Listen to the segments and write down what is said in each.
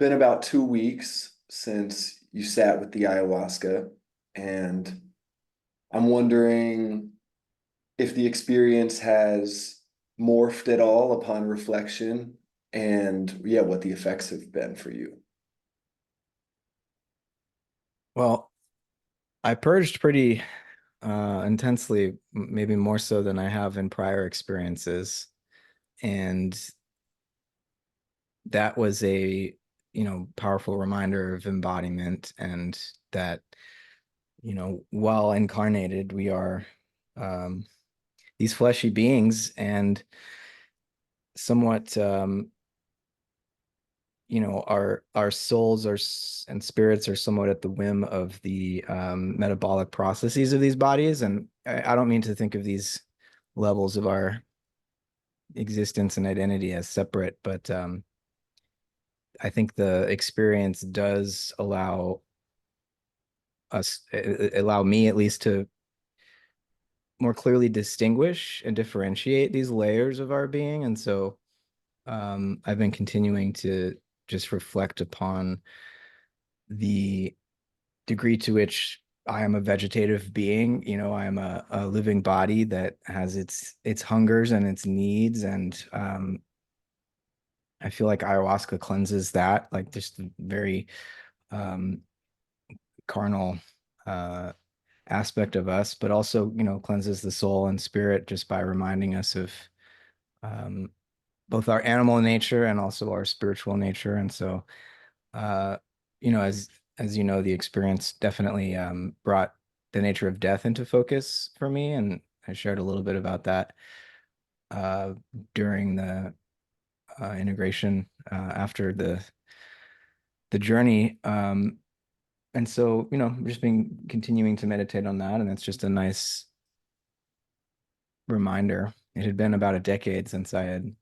been about 2 weeks since you sat with the ayahuasca, and I'm wondering if the experience has morphed at all upon reflection, and yeah, what the effects have been for you. Well, I purged pretty intensely, maybe more so than I have in prior experiences. And that was a, powerful reminder of embodiment and that, while incarnated, we are um, these fleshy beings and somewhat, our souls and spirits are somewhat at the whim of the metabolic processes of these bodies. And I don't mean to think of these levels of our existence and identity as separate, but I think the experience does allow me at least to more clearly distinguish and differentiate these layers of our being. And so I've been continuing to just reflect upon the degree to which I am a vegetative being. I am a living body that has its hungers and its needs. And I feel like ayahuasca cleanses that, like just very um, carnal uh, aspect of us, but also, cleanses the soul and spirit just by reminding us of um, both our animal nature and also our spiritual nature. And so, uh, as you know, the experience definitely brought the nature of death into focus for me, and I shared a little bit about that uh, during the integration after the journey. And so, just been continuing to meditate on that, and it's just a nice reminder. It had been about a decade since I had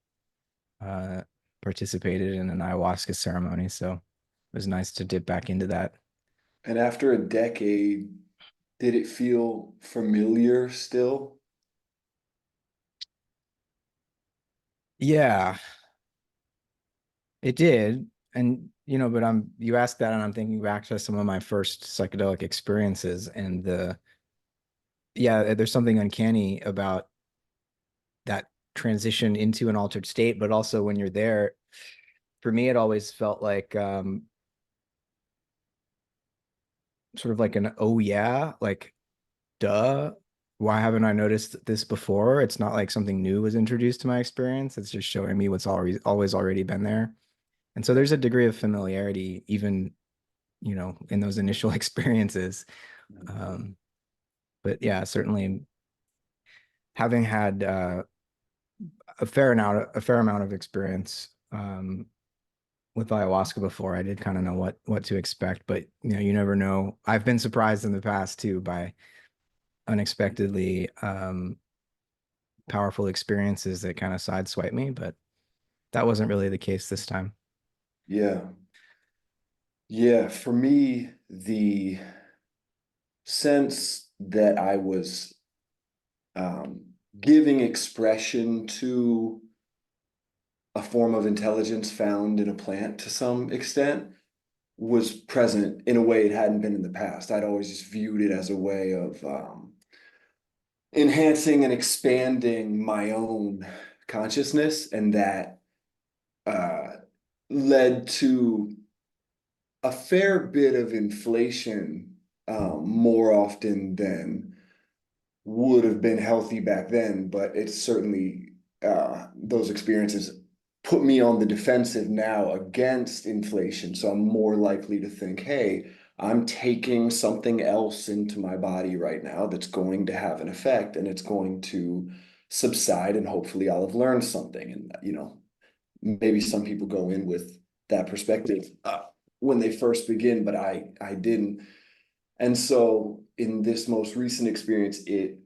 uh, participated in an ayahuasca ceremony, so it was nice to dip back into that. And after a decade, did it feel familiar still? Yeah, it did. And, but you asked that, and I'm thinking back to some of my first psychedelic experiences, and yeah, there's something uncanny about that transition into an altered state, but also when you're there, for me, it always felt like sort of like an oh yeah, like duh. Why haven't I noticed this before? It's not like something new was introduced to my experience. It's just showing me what's always already been there. And so there's a degree of familiarity, even, in those initial experiences. Um, but yeah, certainly having had a fair amount of experience with ayahuasca before, I did kind of know what to expect. But you never know. I've been surprised in the past too by unexpectedly powerful experiences that kind of sideswipe me, but that wasn't really the case this time. Yeah. Yeah, for me, the sense that I was giving expression to a form of intelligence found in a plant to some extent was present in a way it hadn't been in the past. I'd always just viewed it as a way of enhancing and expanding my own consciousness, and that uh, led to a fair bit of inflation more often than would have been healthy back then. But it's certainly those experiences put me on the defensive now against inflation. So I'm more likely to think, hey, I'm taking something else into my body right now that's going to have an effect, and it's going to subside, and hopefully I'll have learned something. And, maybe some people go in with that perspective when they first begin, but I didn't. And so in this most recent experience, it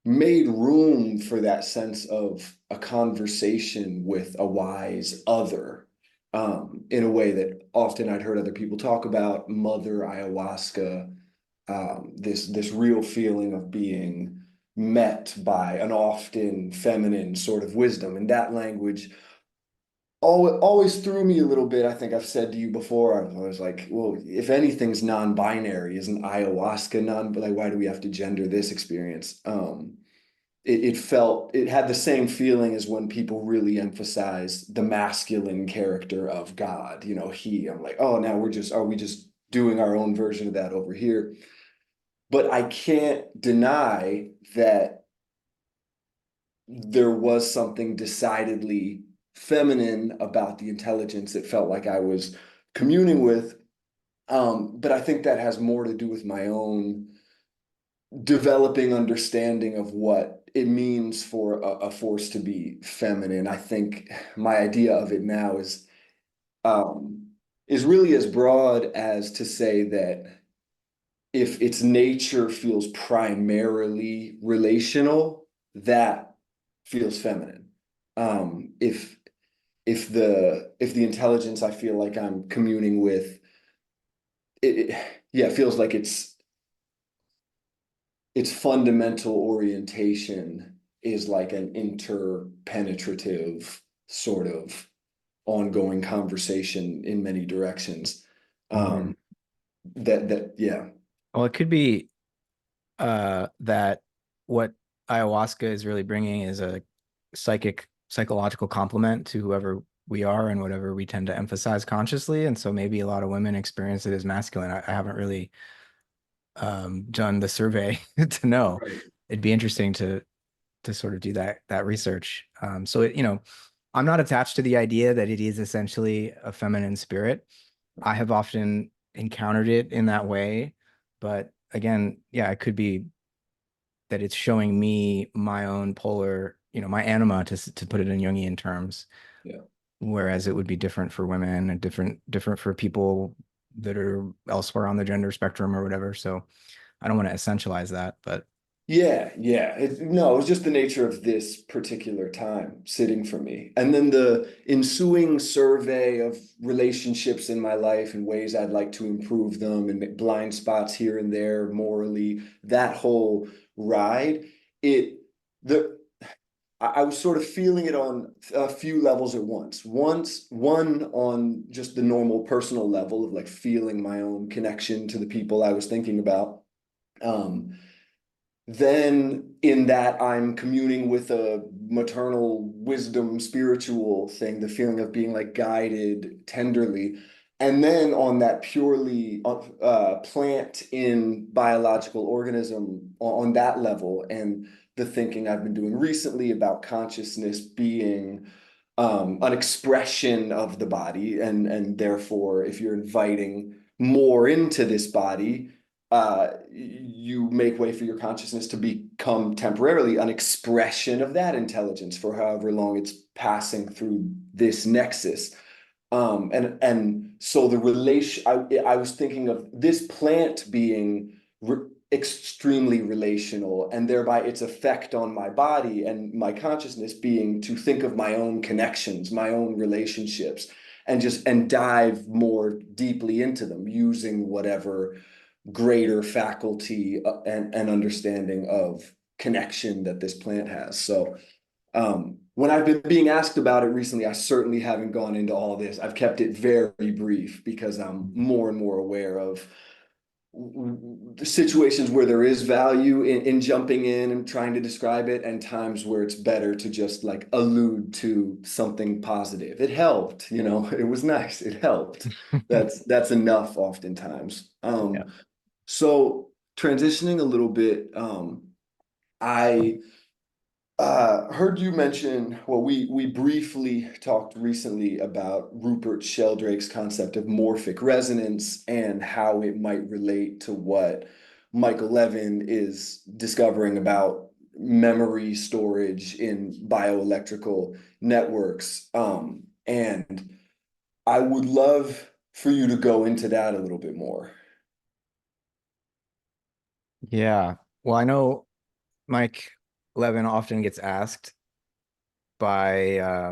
made room for that sense of a conversation with a wise other, in a way that often I'd heard other people talk about mother ayahuasca, this real feeling of being met by an often feminine sort of wisdom. And that language always threw me a little bit. I think I've said to you before, I was like, well, if anything's non-binary, isn't ayahuasca non, but like, why do we have to gender this experience? It had the same feeling as when people really emphasize the masculine character of God, he. I'm like, oh, now are we just doing our own version of that over here? But I can't deny that there was something decidedly feminine about the intelligence it felt like I was communing with. But I think that has more to do with my own developing understanding of what it means for a force to be feminine. I think my idea of it now um, is really as broad as to say that if its nature feels primarily relational, that feels feminine. If the intelligence I feel like I'm communing with, yeah, it feels like its fundamental orientation is like an interpenetrative sort of ongoing conversation in many directions. Mhm. Um, that yeah, Well, it could be that what ayahuasca is really bringing is a psychological complement to whoever we are and whatever we tend to emphasize consciously. And so maybe a lot of women experience it as masculine. I haven't really done the survey to know. right. It'd be interesting to sort of do that research. So I'm not attached to the idea that it is essentially a feminine spirit. I have often encountered it in that way, but again, yeah, it could be that it's showing me my own polar, my anima to put it in Jungian terms, Yeah. whereas it would be different for women and different for people that are elsewhere on the gender spectrum or whatever. So I don't want to essentialize that, but Yeah. No, it was just the nature of this particular time sitting for me. And then the ensuing survey of relationships in my life and ways I'd like to improve them and blind spots here and there morally, that whole ride, it the I was sort of feeling it on a few levels at once. One on just the normal personal level of like feeling my own connection to the people I was thinking about. Um, then in that I'm communing with a maternal wisdom spiritual thing, the feeling of being like guided tenderly. And then on that purely plant in biological organism on that level, and the thinking I've been doing recently about consciousness being an expression of the body, and therefore, if you're inviting more into this body, you make way for your consciousness to become temporarily an expression of that intelligence for however long it's passing through this nexus. And so the relation, I was thinking of this plant being extremely relational, and thereby its effect on my body and my consciousness being to think of my own connections, my own relationships, and dive more deeply into them using whatever greater faculty and understanding of connection that this plant has. So when I've been being asked about it recently, I certainly haven't gone into all this. I've kept it very brief because I'm more and more aware of situations where there is value in jumping in and trying to describe it, and times where it's better to just like allude to something positive. It helped, it was nice. It helped. That's enough oftentimes. yeah. So transitioning a little bit, I heard you mention, well, we briefly talked recently about Rupert Sheldrake's concept of morphic resonance and how it might relate to what Michael Levin is discovering about memory storage in bioelectrical networks. And I would love for you to go into that a little bit more. Yeah. Well, I know Mike Levin often gets asked by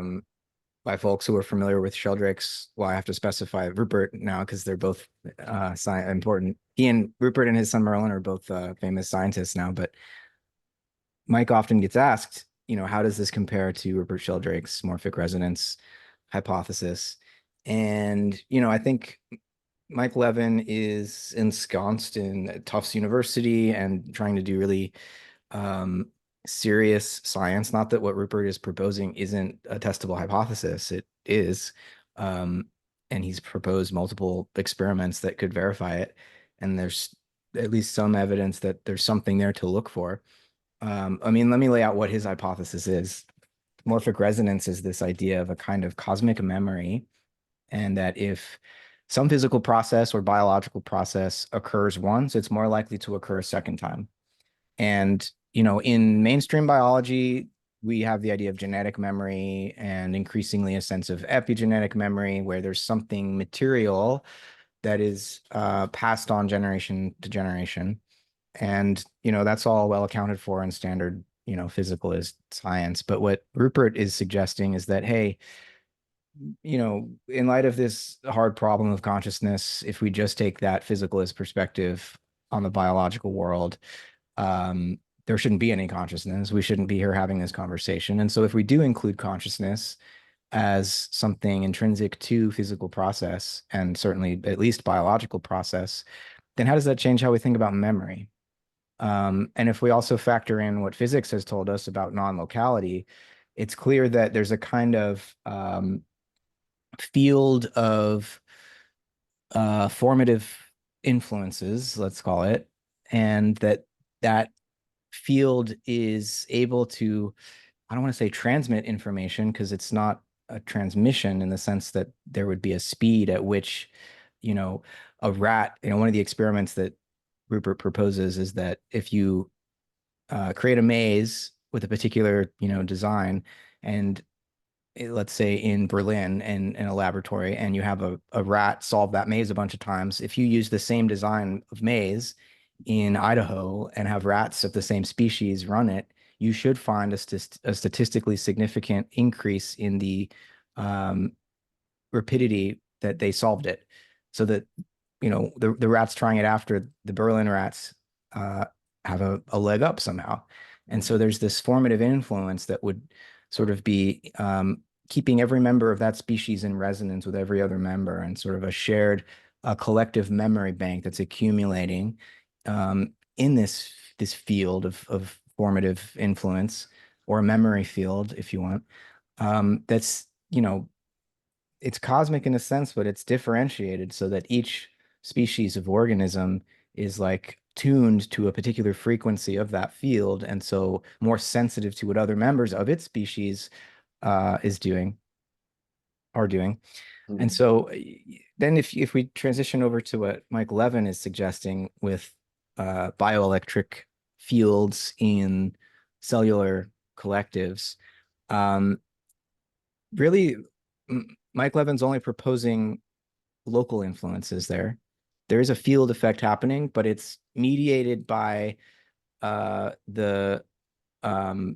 by folks who are familiar with Sheldrake's. Well, I have to specify Rupert now because they're both important. He and Rupert and his son Merlin are both famous scientists now, but Mike often gets asked, how does this compare to Rupert Sheldrake's morphic resonance? hypothesis. And, I think Mike Levin is ensconced in Tufts University and trying to do really um, serious science. Not that what Rupert is proposing isn't a testable hypothesis, it is. Um, and he's proposed multiple experiments that could verify it. And there's at least some evidence that there's something there to look for. I mean, let me lay out what his hypothesis is. Morphic resonance is this idea of a kind of cosmic memory, and that if some physical process or biological process occurs once, it's more likely to occur a second time. And, in mainstream biology, we have the idea of genetic memory and increasingly a sense of epigenetic memory, where there's something material that is passed on generation to generation. And, that's all well accounted for in standard, physicalist science. But what Rupert is suggesting is that, hey, in light of this hard problem of consciousness, if we just take that physicalist perspective on the biological world, there shouldn't be any consciousness. We shouldn't be here having this conversation. And so if we do include consciousness as something intrinsic to physical process, and certainly at least biological process, then how does that change how we think about memory? And if we also factor in what physics has told us about non-locality, it's clear that there's a kind of field of formative influences, let's call it, and that field is able to, I don't want to say transmit information, because it's not a transmission in the sense that there would be a speed at which, you know, a rat, one of the experiments that Rupert proposes is that if you create a maze with a particular, design, and let's say in Berlin in a laboratory, and you have a rat solve that maze a bunch of times, if you use the same design of maze in Idaho and have rats of the same species run it, you should find a statistically significant increase in the um, rapidity that they solved it. So that, the rats trying it after the Berlin rats uh, have a leg up somehow. And so there's this formative influence that would sort of be keeping every member of that species in resonance with every other member, and sort of a shared collective memory bank that's accumulating in this field of formative influence, or a memory field, if you want. That's, it's cosmic in a sense, but it's differentiated so that each species of organism is like tuned to a particular frequency of that field, and so more sensitive to what other members of its species is doing are doing. And Hmm. so then if we transition over to what Mike Levin is suggesting with bioelectric fields in cellular collectives, um, really, Mike Levin's only proposing local influences there. There is a field effect happening, but it's mediated by the um,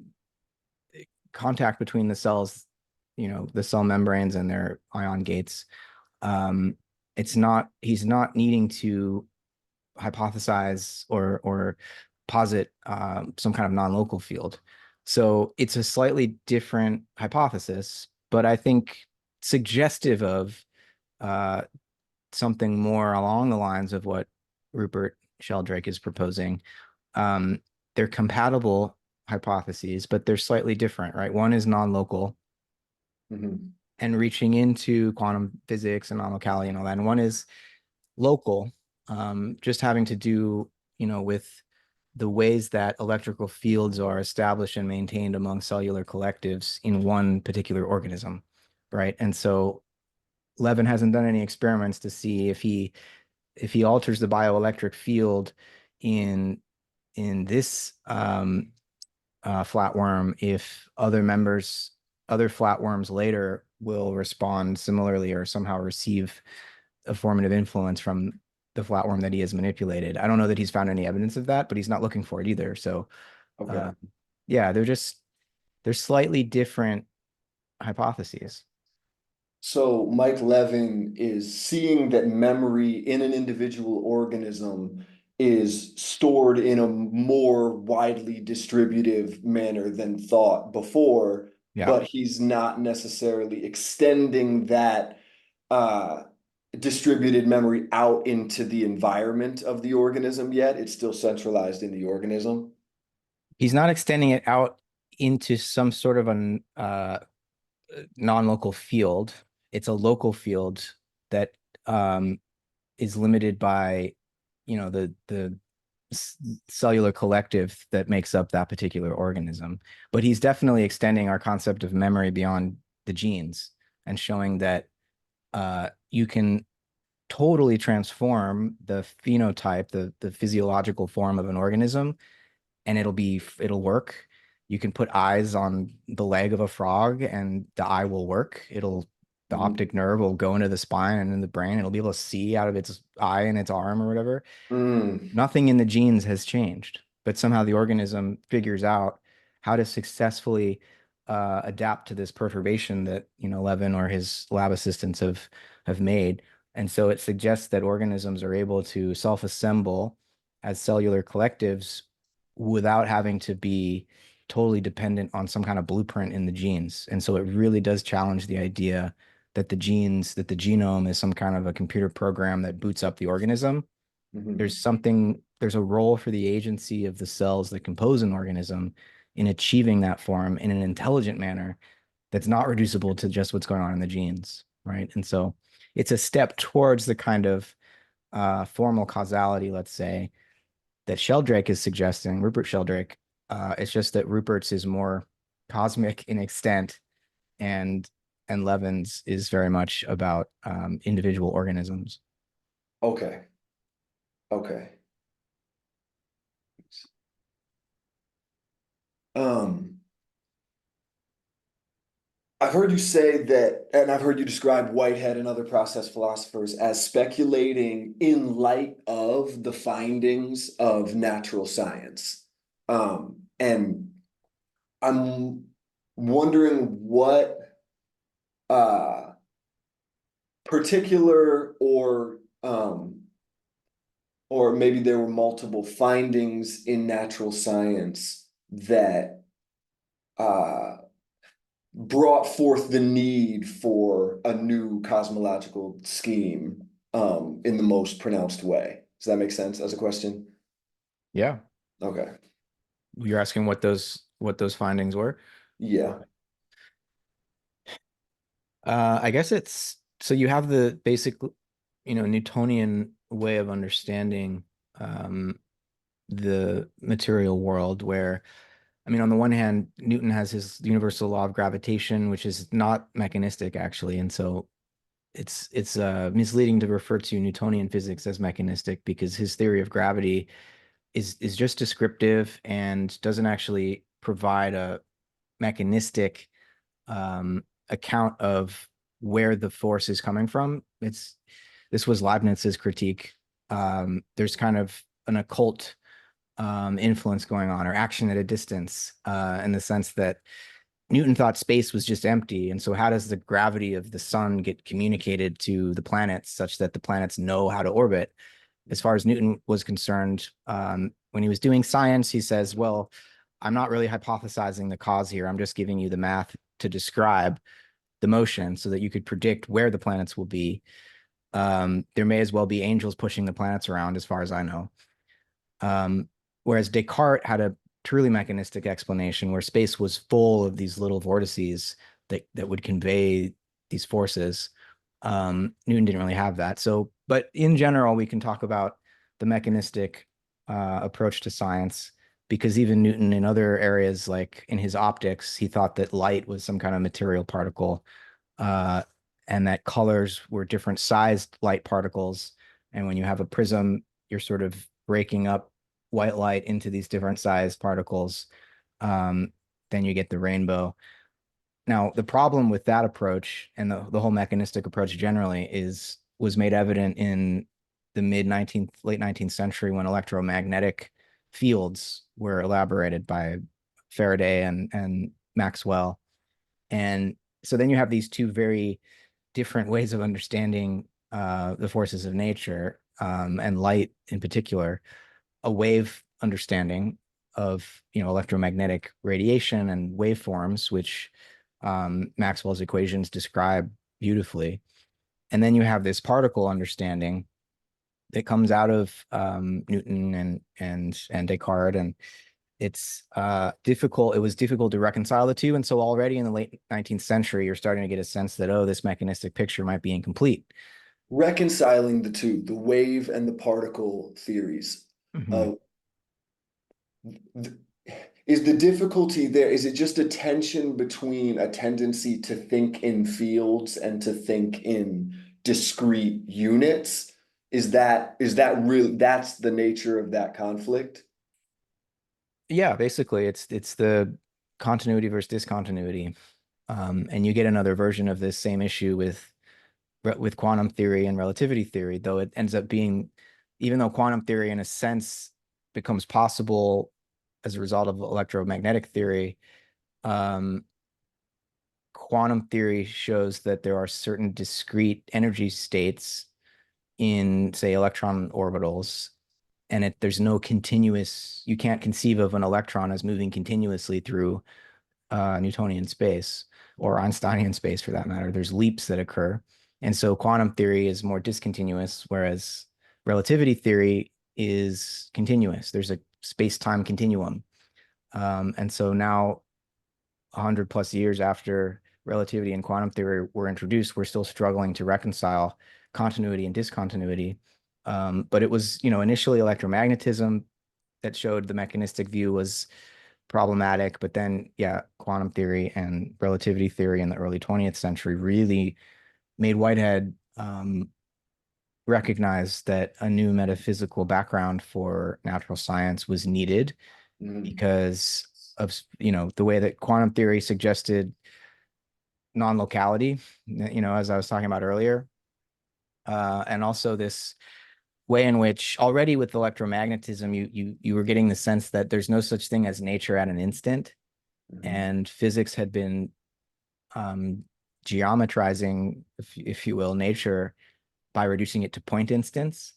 contact between the cells, the cell membranes and their ion gates. Um, he's not needing to hypothesize or posit some kind of non-local field. So it's a slightly different hypothesis, but I think suggestive of uh, something more along the lines of what Rupert Sheldrake is proposing. Um, they're compatible hypotheses, but they're slightly different, right? One is non-local Hmm. and reaching into quantum physics and non-locality and all that. And one is local, just having to do, with the ways that electrical fields are established and maintained among cellular collectives in one particular organism, right? And so Levin hasn't done any experiments to see if he alters the bioelectric field in this flatworm, if other flatworms later will respond similarly or somehow receive a formative influence from the flatworm that he has manipulated. I don't know that he's found any evidence of that, but he's not looking for it either. So, Okay. uh, yeah, they're slightly different hypotheses. So Mike Levin is seeing that memory in an individual organism is stored in a more widely distributive manner than thought before, Yeah. but he's not necessarily extending that uh, distributed memory out into the environment of the organism yet. It's still centralized in the organism. He's not extending it out into some sort of a non-local field. It's a local field that um, is limited by, the cellular collective that makes up that particular organism. But he's definitely extending our concept of memory beyond the genes and showing that you can totally transform the phenotype, the physiological form of an organism, and it'll work. You can put eyes on the leg of a frog and the eye will work. The Mhm. optic nerve will go into the spine and in the brain. It'll be able to see out of its eye and its arm or whatever. Mm, Nothing in the genes has changed, but somehow the organism figures out how to successfully adapt to this perturbation that Levin or his lab assistants have made. And so it suggests that organisms are able to self-assemble as cellular collectives without having to be totally dependent on some kind of blueprint in the genes. And so it really does challenge the idea that that the genome is some kind of a computer program that boots up the organism. mhm, There's a role for the agency of the cells that compose an organism in achieving that form in an intelligent manner that's not reducible to just what's going on in the genes, right? And so it's a step towards the kind of formal causality, let's say, that Sheldrake is suggesting, Rupert Sheldrake. It's just that Rupert's is more cosmic in extent, and Levin's is very much about individual organisms. okay, okay. Um, I've heard you say that, and I've heard you describe Whitehead and other process philosophers as speculating in light of the findings of natural science. And I'm wondering what uh, particular or maybe there were multiple findings in natural science that uh, brought forth the need for a new cosmological scheme in the most pronounced way. Does that make sense as a question? Yeah. Okay. You're asking what those findings were? Yeah. I guess it's so you have the basic, Newtonian way of understanding um, the material world, where, I mean, on the one hand, Newton has his universal law of gravitation, which is not mechanistic actually, and so it's misleading to refer to Newtonian physics as mechanistic because his theory of gravity is just descriptive and doesn't actually provide a mechanistic account of where the force is coming from. This was Leibniz's critique. There's kind of an occult influence going on, or action at a distance, in the sense that Newton thought space was just empty. And so how does the gravity of the sun get communicated to the planets such that the planets know how to orbit? As far as Newton was concerned, when he was doing science, he says, well, I'm not really hypothesizing the cause here. I'm just giving you the math to describe the motion so that you could predict where the planets will be. There may as well be angels pushing the planets around, as far as I know. Um, Whereas Descartes had a truly mechanistic explanation where space was full of these little vortices that would convey these forces. Newton didn't really have that. So, but in general, we can talk about the mechanistic approach to science because even Newton, in other areas, like in his optics, he thought that light was some kind of material particle, uh, and that colors were different sized light particles. And when you have a prism, you're sort of breaking up white light into these different sized particles. Um, then you get the rainbow. Now, the problem with that approach and the whole mechanistic approach generally was made evident in the late 19th century when electromagnetic fields were elaborated by Faraday and Maxwell. And so then you have these two very different ways of understanding the forces of nature, and light in particular, a wave understanding of electromagnetic radiation and waveforms, which Maxwell's equations describe beautifully. And then you have this particle understanding that comes out of Newton and Descartes, and it's difficult. It was difficult to reconcile the two, and so already in the late 19th century, you're starting to get a sense that, oh, this mechanistic picture might be incomplete. Reconciling the two, the wave and the particle theories. Mm-hmm. Uh, th is the difficulty there, is it just a tension between a tendency to think in fields and to think in discrete units? Is that really, that's the nature of that conflict? Yeah, basically, it's the continuity versus discontinuity, and you get another version of this same issue with quantum theory and relativity theory, though it ends up being, even though quantum theory in a sense becomes possible as a result of electromagnetic theory, um, quantum theory shows that there are certain discrete energy states in, say, electron orbitals, and there's no continuous, you can't conceive of an electron as moving continuously through Newtonian space or Einsteinian space for that matter. There's leaps that occur. And so quantum theory is more discontinuous, whereas relativity theory is continuous. There's a space-time continuum. And so now, 100 plus years after relativity and quantum theory were introduced, we're still struggling to reconcile continuity and discontinuity. But it was, initially electromagnetism that showed the mechanistic view was problematic. But then, yeah, quantum theory and relativity theory in the early 20th century really made Whitehead recognize that a new metaphysical background for natural science was needed Mhm. because of, the way that quantum theory suggested non-locality, as I was talking about earlier. And also this way in which already with electromagnetism, you were getting the sense that there's no such thing as nature at an instant, Mhm. and physics had been um, geometrizing, if you will, nature by reducing it to point instants,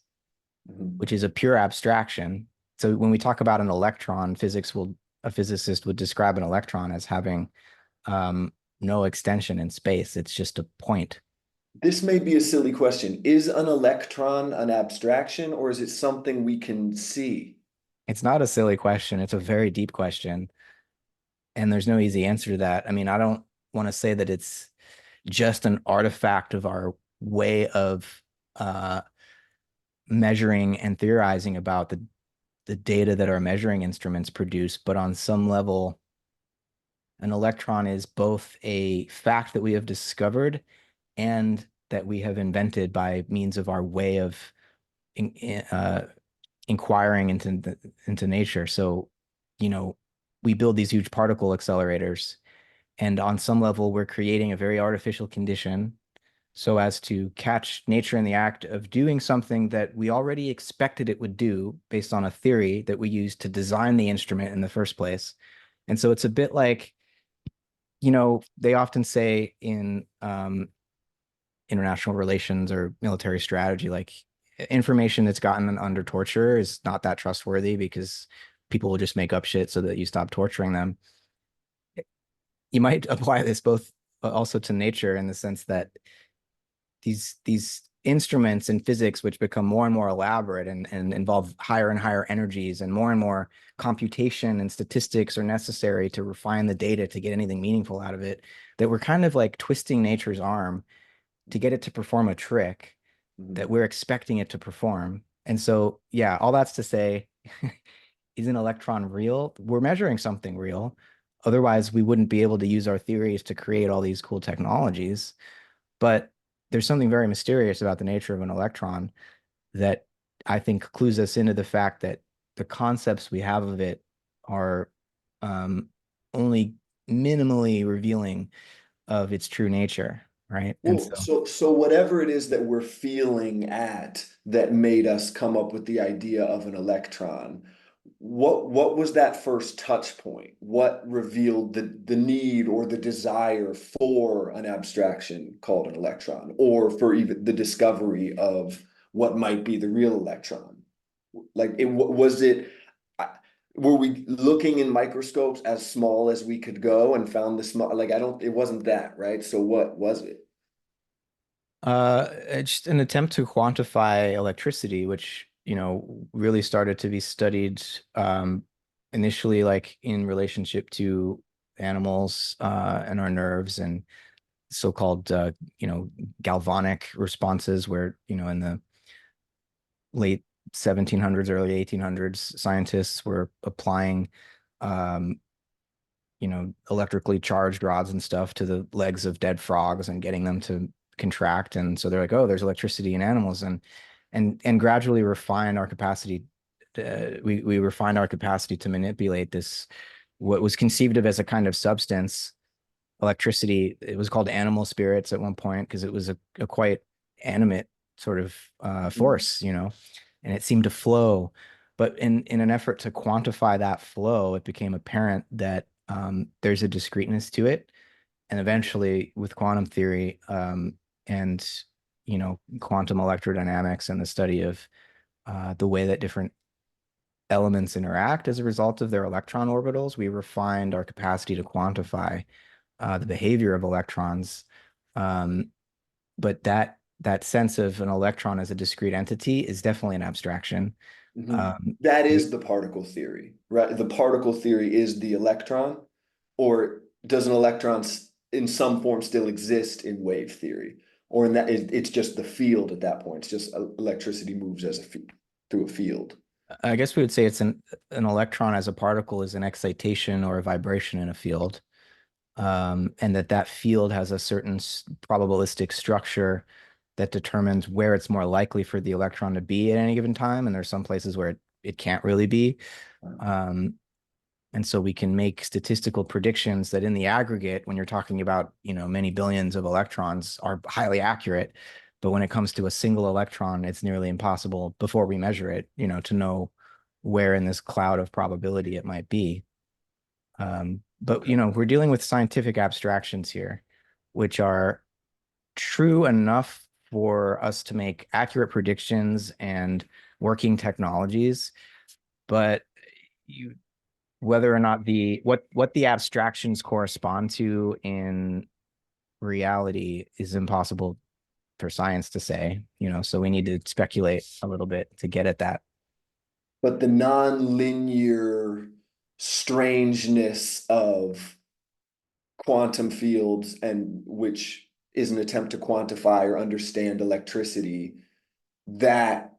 Mhm. which is a pure abstraction. So when we talk about an electron, a physicist would describe an electron as having um, no extension in space. It's just a point. This may be a silly question. Is an electron an abstraction, or is it something we can see? It's not a silly question. It's a very deep question. And there's no easy answer to that. I mean, I don't want to say that it's just an artifact of our way of uh, measuring and theorizing about the data that our measuring instruments produce, but on some level, an electron is both a fact that we have discovered and that we have invented by means of our way of uh, inquiring into nature. So, you know, we build these huge particle accelerators, and on some level, we're creating a very artificial condition so as to catch nature in the act of doing something that we already expected it would do based on a theory that we used to design the instrument in the first place. And so it's a bit like, they often say in international relations or military strategy, like information that's gotten under torture is not that trustworthy because people will just make up shit so that you stop torturing them. You might apply this both also to nature in the sense that these instruments in physics, which become more and more elaborate and involve higher and higher energies and more computation and statistics are necessary to refine the data to get anything meaningful out of it, that we're kind of like twisting nature's arm to get it to perform a trick that Mhm. we're expecting it to perform. And so, yeah, all that's to say, is an electron real? We're measuring something real. Otherwise, we wouldn't be able to use our theories to create all these cool technologies. But there's something very mysterious about the nature of an electron that I think clues us into the fact that the concepts we have of it are um, only minimally revealing of its true nature, right? And Well, so so whatever it is that we're feeling at that made us come up with the idea of an electron, what was that first touch point? What revealed the need or the desire for an abstraction called an electron, or for even the discovery of what might be the real electron? Like it was it. were we looking in microscopes as small as we could go and found the small, like, I don't, it wasn't that, right? So what was it? It's just an attempt to quantify electricity, which, really started to be studied initially like in relationship to animals and our nerves and so-called galvanic responses where, in the late 1700s, early 1800s, scientists were applying um, electrically charged rods and stuff to the legs of dead frogs and getting them to contract. And so they're like, oh, there's electricity in animals, and gradually refine our capacity. We refined our capacity to manipulate this, what was conceived of as a kind of substance, electricity. It was called animal spirits at one point because it was a quite animate sort of Mhm. force, and it seemed to flow. But in an effort to quantify that flow, it became apparent that there's a discreteness to it. And eventually, with quantum theory and quantum electrodynamics and the study of the way that different elements interact as a result of their electron orbitals, we refined our capacity to quantify the behavior of electrons. Um, but that sense of an electron as a discrete entity is definitely an abstraction. Mhm. Um, That we, is the particle theory, right? The particle theory is the electron, or does an electron in some form still exist in wave theory? Or in that it's just the field at that point. It's just electricity moves as a through a field. I guess we would say it's an electron as a particle is an excitation or a vibration in a field, and that field has a certain probabilistic structure that determines where it's more likely for the electron to be at any given time. And there's some places where it can't really be. Um, And so we can make statistical predictions that in the aggregate, when you're talking about, many billions of electrons are highly accurate. But when it comes to a single electron, it's nearly impossible before we measure it, to know where in this cloud of probability it might be. But, Okay. we're dealing with scientific abstractions here, which are true enough for us to make accurate predictions and working technologies. But you whether or not what the abstractions correspond to in reality is impossible for science to say, so we need to speculate a little bit to get at that. But the non-linear strangeness of quantum fields, and which is an attempt to quantify or understand electricity, that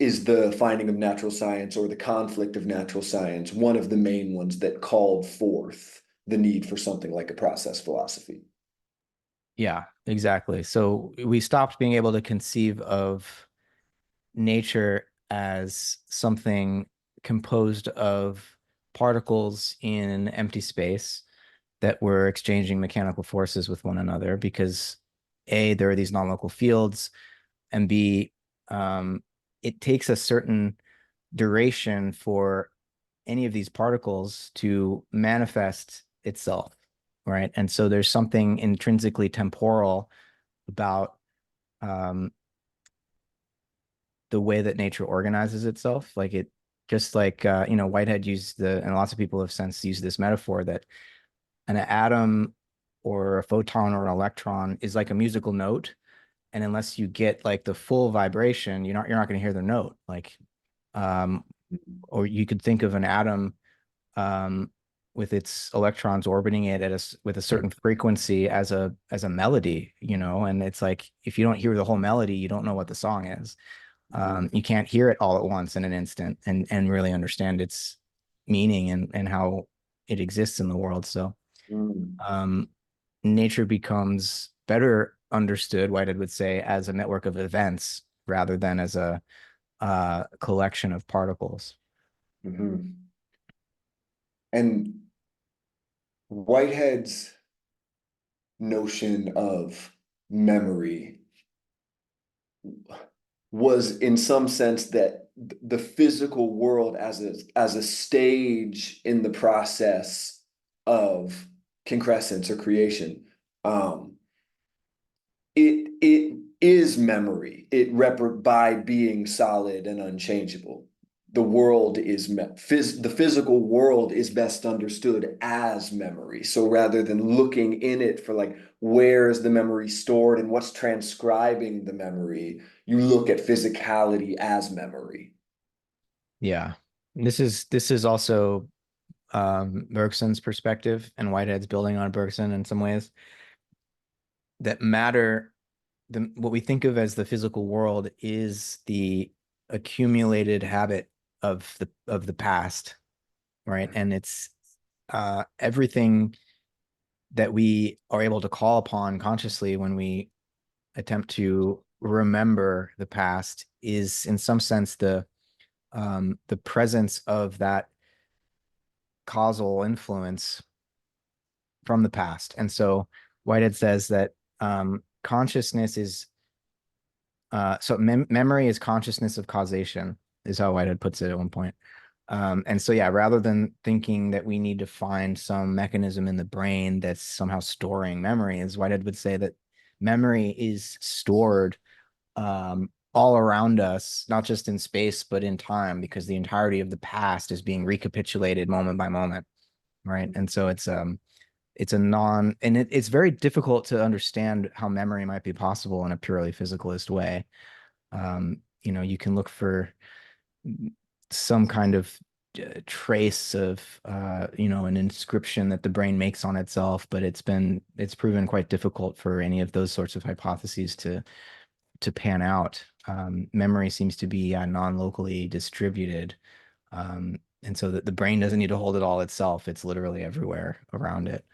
is the finding of natural science, or the conflict of natural science, one of the main ones that called forth the need for something like a process philosophy. Yeah, exactly. So we stopped being able to conceive of nature as something composed of particles in empty space that were exchanging mechanical forces with one another because A, there are these non-local fields, and B, um, it takes a certain duration for any of these particles to manifest itself, right? And so there's something intrinsically temporal about um, the way that nature organizes itself. Like it, just like Whitehead used and lots of people have since used this metaphor that an atom or a photon or an electron is like a musical note, and unless you get like the full vibration, you're not going to hear the note. Like, um, or you could think of an atom um, with its electrons orbiting it with a certain frequency as a melody, and it's like if you don't hear the whole melody, you don't know what the song is. Mhm. You can't hear it all at once in an instant and really understand its meaning and how it exists in the world. So Mm. um, nature becomes better understood, Whitehead would say, as a network of events rather than as a collection of particles. Mhm. And Whitehead's notion of memory was in some sense that the physical world as a stage in the process of concrescence or creation, um, it is memory, by being solid and unchangeable. the world is the physical world is best understood as memory. So rather than looking in it for like where is the memory stored and what's transcribing the memory, you look at physicality as memory. Yeah. This is also Bergson's perspective, and Whitehead's building on Bergson in some ways, that matter, what we think of as the physical world is the accumulated habit of the past, right? And it's everything that we are able to call upon consciously when we attempt to remember the past is in some sense the presence of that causal influence from the past. And so Whitehead says that consciousness is memory is consciousness of causation, is how Whitehead puts it at one point. And so, yeah, rather than thinking that we need to find some mechanism in the brain that's somehow storing memory, as Whitehead would say that memory is stored all around us, not just in space, but in time, because the entirety of the past is being recapitulated moment by moment, right? And so it's a non, and it's very difficult to understand how memory might be possible in a purely physicalist way. You can look for some kind of trace of an inscription that the brain makes on itself, but it's proven quite difficult for any of those sorts of hypotheses to pan out. Memory seems to be non-locally distributed, and so that the brain doesn't need to hold it all itself. It's literally everywhere around it.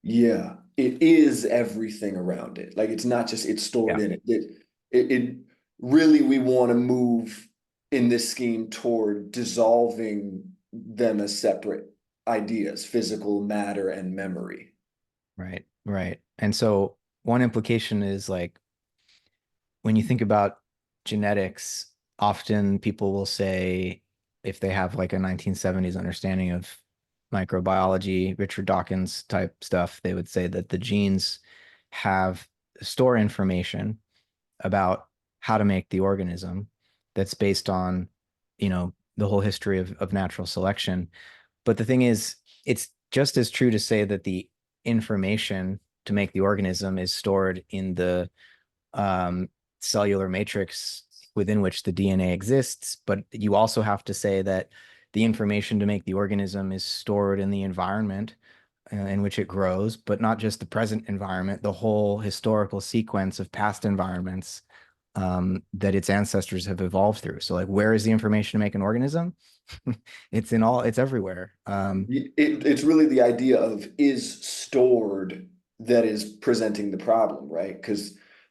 Yeah, it is everything around it. Like it's not just it's stored Yeah. in it. It really we want to move in this scheme toward dissolving them as separate ideas, physical matter and memory. Right, right. And so one implication is like when you think about genetics, often people will say, if they have like a 1970s understanding of microbiology, Richard Dawkins type stuff, they would say that the genes have store information about how to make the organism that's based on, the whole history of natural selection. But the thing is, it's just as true to say that the information to make the organism is stored in the um, cellular matrix within which the DNA exists. But you also have to say that the information to make the organism is stored in the environment in which it grows, but not just the present environment, the whole historical sequence of past environments that its ancestors have evolved through. So, like, where is the information to make an organism? It's everywhere. It's really the idea of is stored that is presenting the problem, right?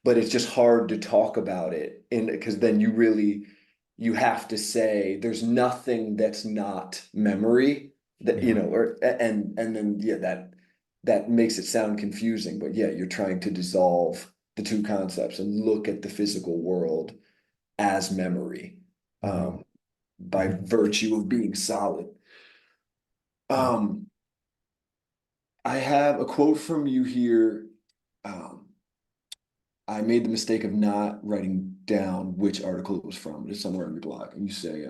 But it's just hard to talk about it, and because then you have to say there's nothing that's not memory that Yeah. or and then yeah that makes it sound confusing, but yeah, you're trying to dissolve the two concepts and look at the physical world as memory, Mhm. um, by virtue of being solid. Yeah. Um, I have a quote from you here. Um, I made the mistake of not writing down which article it was from. It's somewhere on your blog. And you say,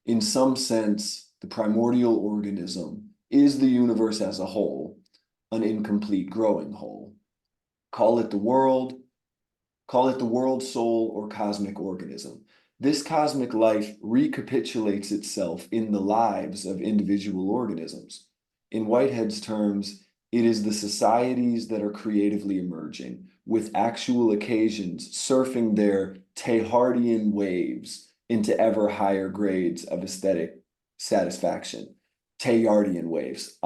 in some sense, the primordial organism is the universe as a whole, an incomplete growing whole. Call it the world, Call it the world soul or cosmic organism. This cosmic life recapitulates itself in the lives of individual organisms. In Whitehead's terms, it is the societies that are creatively emerging, with actual occasions surfing their Teilhardian waves into ever higher grades of aesthetic satisfaction. Teilhardian waves.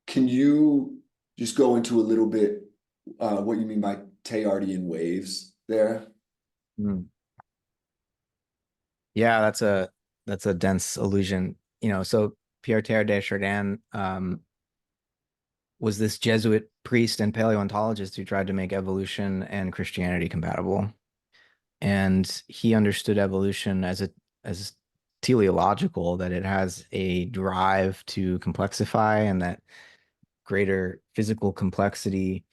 Can you just go into a little bit what you mean by Teilhardian waves there? Mm. Yeah, that's a dense illusion. So Pierre Teilhard de Chardin was this Jesuit priest and paleontologist who tried to make evolution and Christianity compatible. And he understood evolution as teleological, that it has a drive to complexify, and that greater physical complexity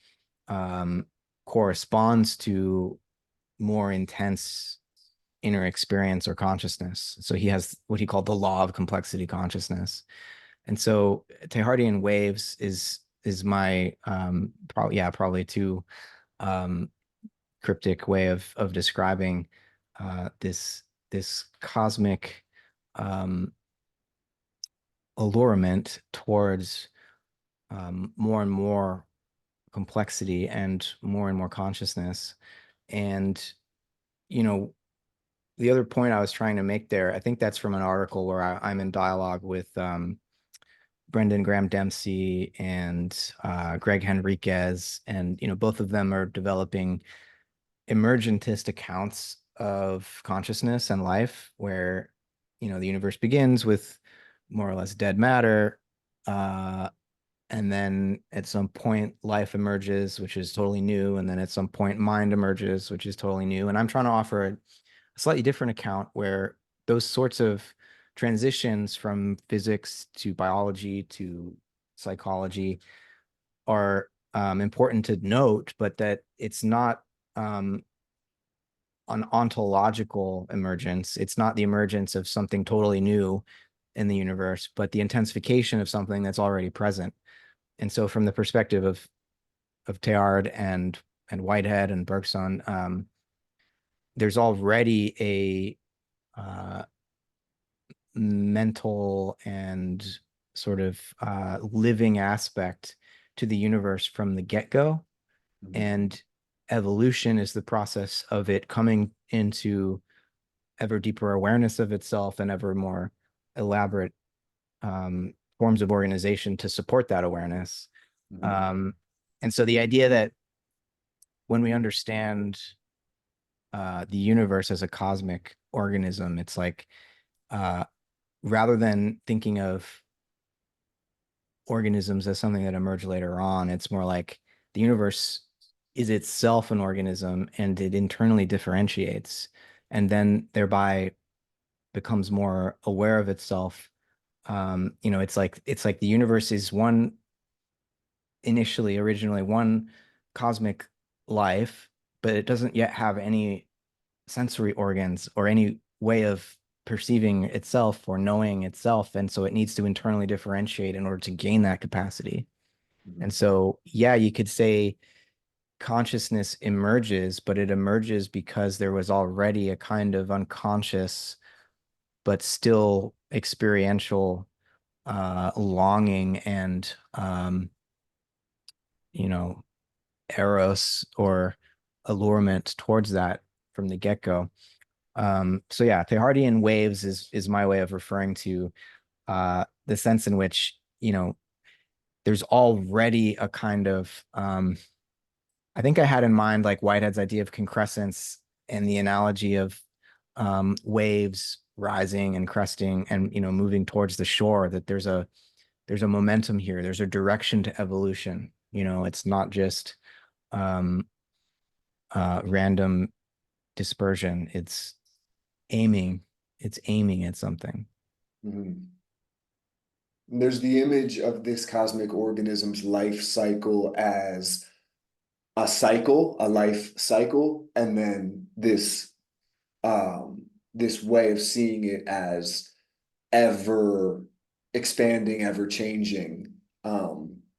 um, corresponds to more intense inner experience or consciousness. So he has what he called the law of complexity consciousness. And so Teilhardian waves is my probably too um, cryptic way of describing this cosmic um, allurement towards more and more complexity and more consciousness. And you know, the other point I was trying to make there, I think that's from an article where I'm in dialogue with Brendan Graham Dempsey and Greg Henriquez, and both of them are developing emergentist accounts of consciousness and life, where the universe begins with more or less dead matter, uh, and then at some point life emerges, which is totally new, and then at some point mind emerges, which is totally new. And I'm trying to offer a slightly different account where those sorts of transitions from physics to biology to psychology are important to note, but that it's not an ontological emergence. It's not the emergence of something totally new in the universe, but the intensification of something that's already present. And so, from the perspective of Teilhard and Whitehead and Bergson, there's already a mental and sort of living aspect to the universe from the get-go. Mhm. And evolution is the process of it coming into ever deeper awareness of itself and ever more elaborate forms of organization to support that awareness. Mhm. Um, and so the idea that when we understand the universe as a cosmic organism, it's like uh, rather than thinking of organisms as something that emerge later on, it's more like the universe is itself an organism and it internally differentiates and then thereby becomes more aware of itself. It's like the universe is originally one cosmic life, but it doesn't yet have any sensory organs or any way of perceiving itself or knowing itself. And so it needs to internally differentiate in order to gain that capacity. And Mhm. so, yeah, you could say consciousness emerges, but it emerges because there was already a kind of unconscious, but still experiential longing and, you know, eros or allurement towards that from the get-go. So yeah, Teilhardian waves is my way of referring to the sense in which, there's already a kind of I think I had in mind like Whitehead's idea of concrescence and the analogy of waves rising and cresting and moving towards the shore, that there's a momentum here, there's a direction to evolution. It's not just um random dispersion. Aiming it's aiming at something. Mhm. There's the image of this cosmic organism's life cycle as a cycle, a life cycle, and then this way of seeing it as ever expanding, ever changing,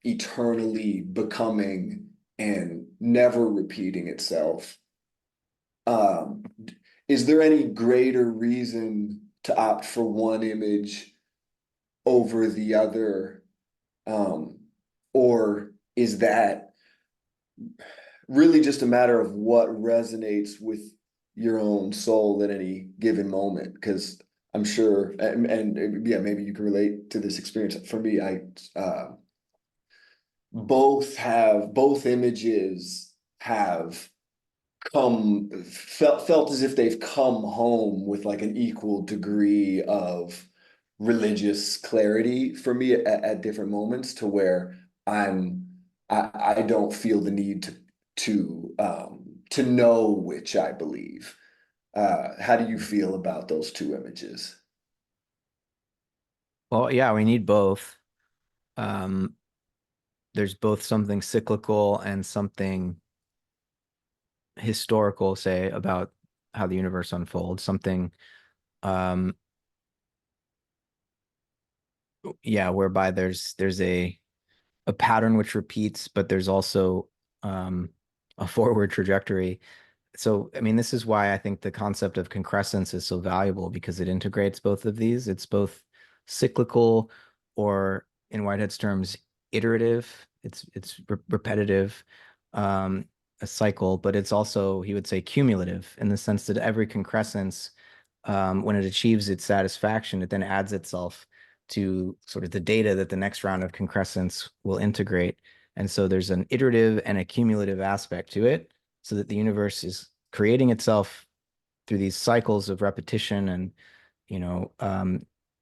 eternally becoming and never repeating itself. Um, is there any greater reason to opt for one image over the other? Um, or is that really just a matter of what resonates with your own soul at any given moment? Because I'm sure, and yeah, maybe you can relate to this experience. For me, both images have felt as if they've come home with like an equal degree of religious clarity for me at different moments, to where I'm I don't feel the need to know which I believe. How do you feel about those two images? Well, yeah, we need both. um there's both something cyclical and something historical, say, about how the universe unfolds, something um yeah, whereby there's a pattern which repeats, but there's also um a forward trajectory. So, I mean, this is why I think the concept of concrescence is so valuable because it integrates both of these. It's both cyclical, or in Whitehead's terms, iterative. It's repetitive, um, a cycle, but it's also, he would say, cumulative in the sense that every concrescence, when it achieves its satisfaction, it then adds itself to sort of the data that the next round of concrescence will integrate. And so there's an iterative and a cumulative aspect to it, so that the universe is creating itself through these cycles of repetition and, you know,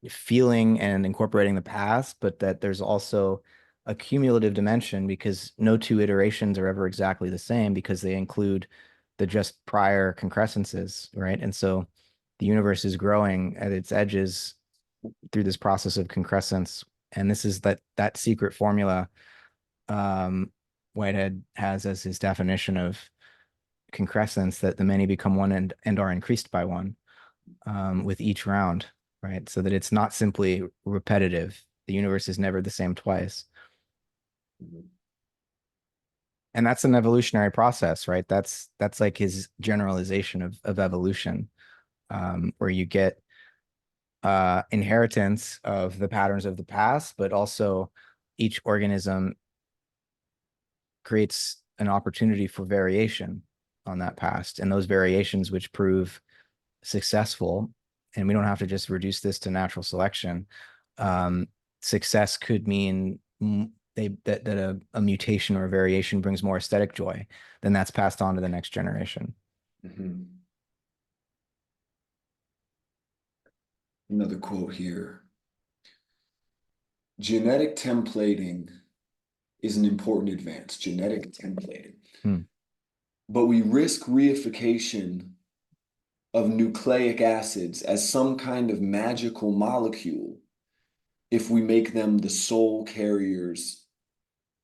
feeling and incorporating the past, but that there's also a cumulative dimension because no two iterations are ever exactly the same because they include the just prior concrescences, right? And so the universe is growing at its edges through this process of concrescence. And this is that secret formula Whitehead has as his definition of concrescence, that the many become one and are increased by one with each round, right? So that it's not simply repetitive. The universe is never the same twice. And that's an evolutionary process, right? That's like his generalization of evolution, where you get inheritance of the patterns of the past, but also each organism creates an opportunity for variation on that past, and those variations which prove successful, and we don't have to just reduce this to natural selection. Um, Success could mean a mutation or a variation brings more aesthetic joy, then that's passed on to the next generation. Mhm. Another quote here. Genetic templating is an important advance, genetic templating. Hmm. But we risk reification of nucleic acids as some kind of magical molecule if we make them the sole carriers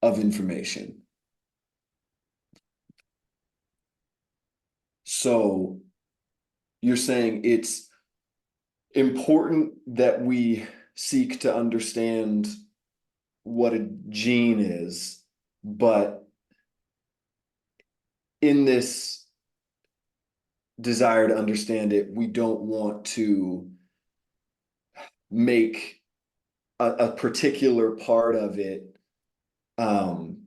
of information. So you're saying it's important that we seek to understand what a gene is, but in this desire to understand it, we don't want to make a particular part of it um,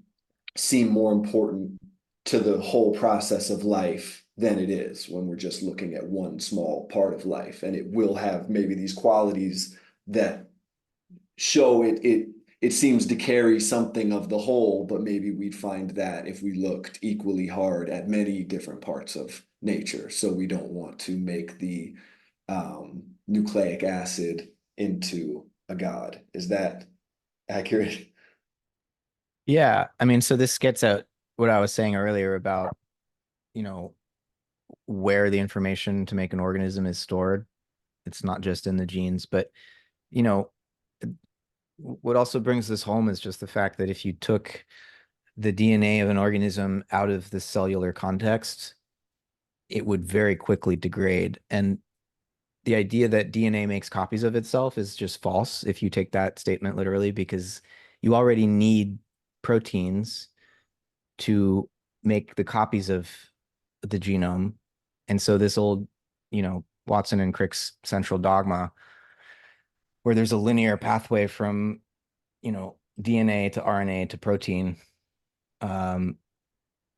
seem more important to the whole process of life than it is when we're just looking at one small part of life. And it will have maybe these qualities that show it seems to carry something of the whole, but maybe we'd find that if we looked equally hard at many different parts of nature. So we don't want to make the nucleic acid into a god. Is that accurate? Yeah, I mean, so this gets at what I was saying earlier about, you know, where the information to make an organism is stored. It's not just in the genes, but you know, what also brings this home is just the fact that if you took the DNA of an organism out of the cellular context, it would very quickly degrade. And the idea that DNA makes copies of itself is just false if you take that statement literally, because you already need proteins to make the copies of the genome. And so this old, Watson and Crick's central dogma, where there's a linear pathway from, DNA to RNA to protein, um,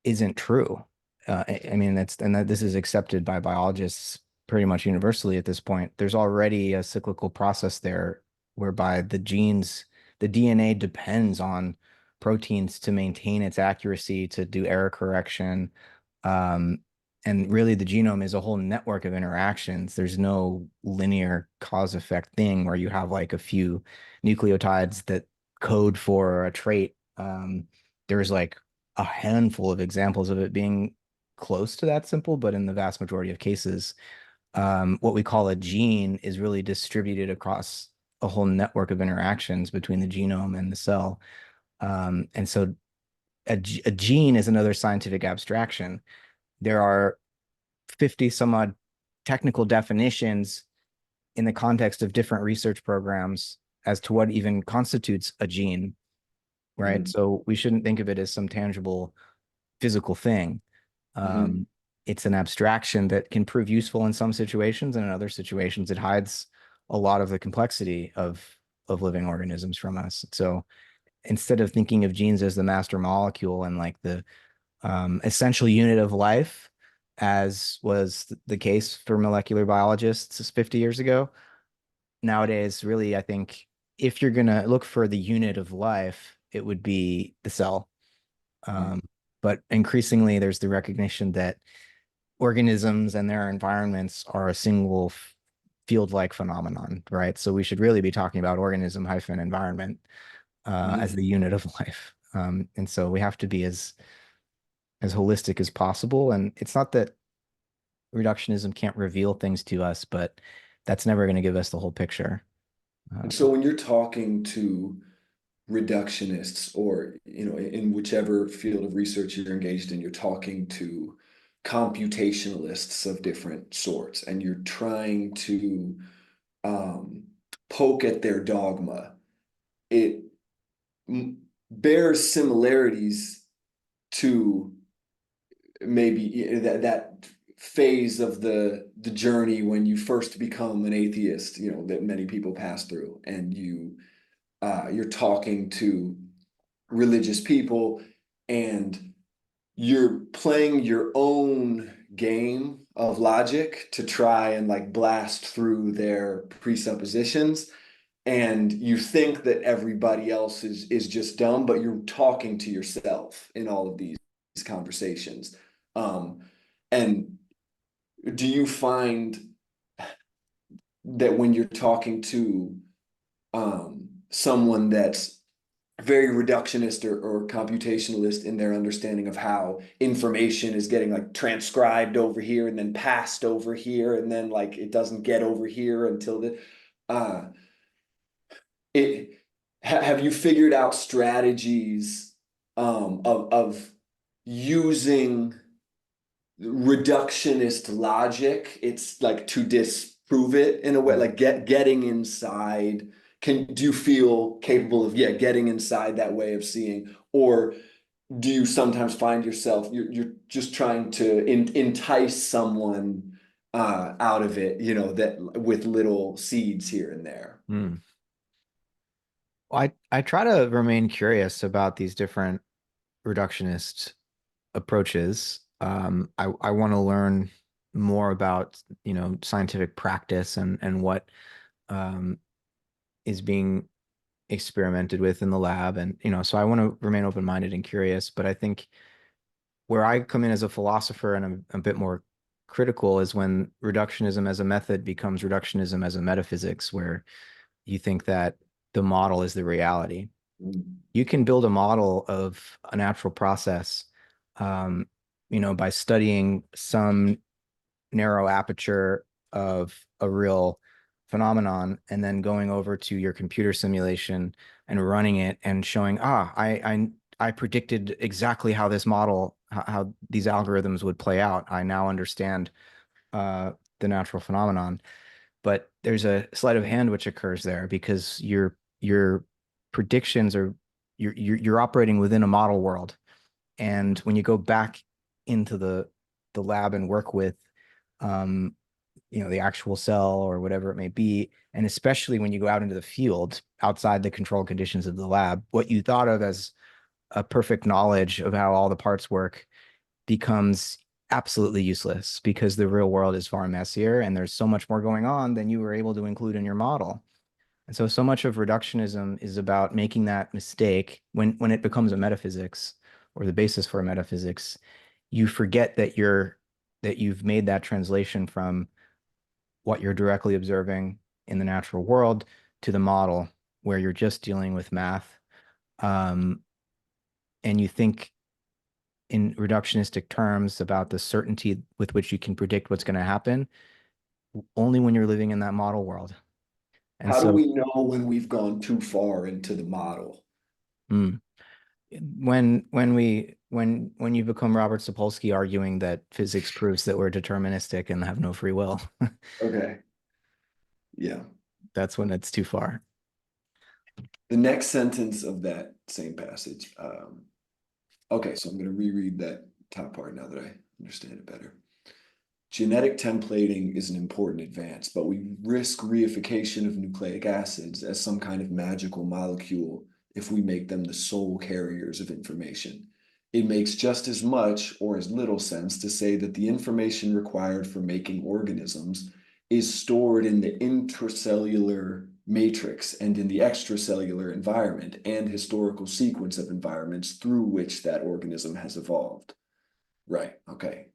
isn't true. I mean, this is accepted by biologists pretty much universally at this point. There's already a cyclical process there whereby the DNA depends on proteins to maintain its accuracy, to do error correction. Um, and really, the genome is a whole network of interactions. There's no linear cause effect thing where you have like a few nucleotides that code for a trait. There's like a handful of examples of it being close to that simple, but in the vast majority of cases, what we call a gene is really distributed across a whole network of interactions between the genome and the cell. And so a gene is another scientific abstraction. There are 50 some odd technical definitions in the context of different research programs as to what even constitutes a gene, right? Mhm. So we shouldn't think of it as some tangible physical thing. Mhm. Um, it's an abstraction that can prove useful in some situations, and in other situations, it hides a lot of the complexity of living organisms from us. So instead of thinking of genes as the master molecule and like the essential unit of life, as was the case for molecular biologists 50 years ago, nowadays, really, I think if you're going to look for the unit of life, it would be the cell. Mhm. Um, but increasingly, there's the recognition that organisms and their environments are a single field-like phenomenon, right? So we should really be talking about organism hyphen environment as Mhm. the unit of life. And so we have to be as holistic as possible. And it's not that reductionism can't reveal things to us, but that's never going to give us the whole picture. And Uh, so when you're talking to reductionists or, in whichever field of research you're engaged in, you're talking to computationalists of different sorts, and you're trying to um, poke at their dogma. It bears similarities to maybe that phase of the journey when you first become an atheist, that many people pass through, and you're talking to religious people, and you're playing your own game of logic to try and like blast through their presuppositions, and you think that everybody else is just dumb, but you're talking to yourself in all of these conversations. And do you find that when you're talking to someone that's very reductionist or computationalist in their understanding of how information is getting like transcribed over here and then passed over here, and then like it doesn't get over here until uh it have you figured out strategies of using reductionist logic, it's like to disprove it in a way, like getting inside? Do you feel capable of, yeah, getting inside that way of seeing, or do you sometimes find yourself you're just trying to entice someone out of it, that with little seeds here and there? hmm. Well, I try to remain curious about these different reductionist approaches. I want to learn more about, scientific practice and what um, is being experimented with in the lab. And, so I want to remain open-minded and curious. But I think where I come in as a philosopher and I'm a bit more critical is when reductionism as a method becomes reductionism as a metaphysics, where you think that the model is the reality. Mm. You can build a model of a natural process, um, by studying some narrow aperture of a real phenomenon and then going over to your computer simulation and running it and showing, I predicted exactly how this model, how these algorithms would play out. I now understand uh, the natural phenomenon. But there's a sleight of hand which occurs there because your predictions are you're operating within a model world. And when you go back into the lab and work with um, the actual cell or whatever it may be, and especially when you go out into the field outside the controlled conditions of the lab, what you thought of as a perfect knowledge of how all the parts work becomes absolutely useless because the real world is far messier and there's so much more going on than you were able to include in your model. And so much of reductionism is about making that mistake when it becomes a metaphysics or the basis for a metaphysics. You forget that you've made that translation from what you're directly observing in the natural world to the model where you're just dealing with math. Um, and you think in reductionistic terms about the certainty with which you can predict what's going to happen only when you're living in that model world. And How do so, we know when we've gone too far into the model? mm, when you become Robert Sapolsky arguing that physics proves that we're deterministic and have no free will, Okay. Yeah. that's when it's too far. The next sentence of that same passage. Okay, so I'm going to reread that top part now that I understand it better. Genetic templating is an important advance, but we risk reification of nucleic acids as some kind of magical molecule if we make them the sole carriers of information. It makes just as much or as little sense to say that the information required for making organisms is stored in the intracellular matrix and in the extracellular environment and historical sequence of environments through which that organism has evolved. Right. Okay.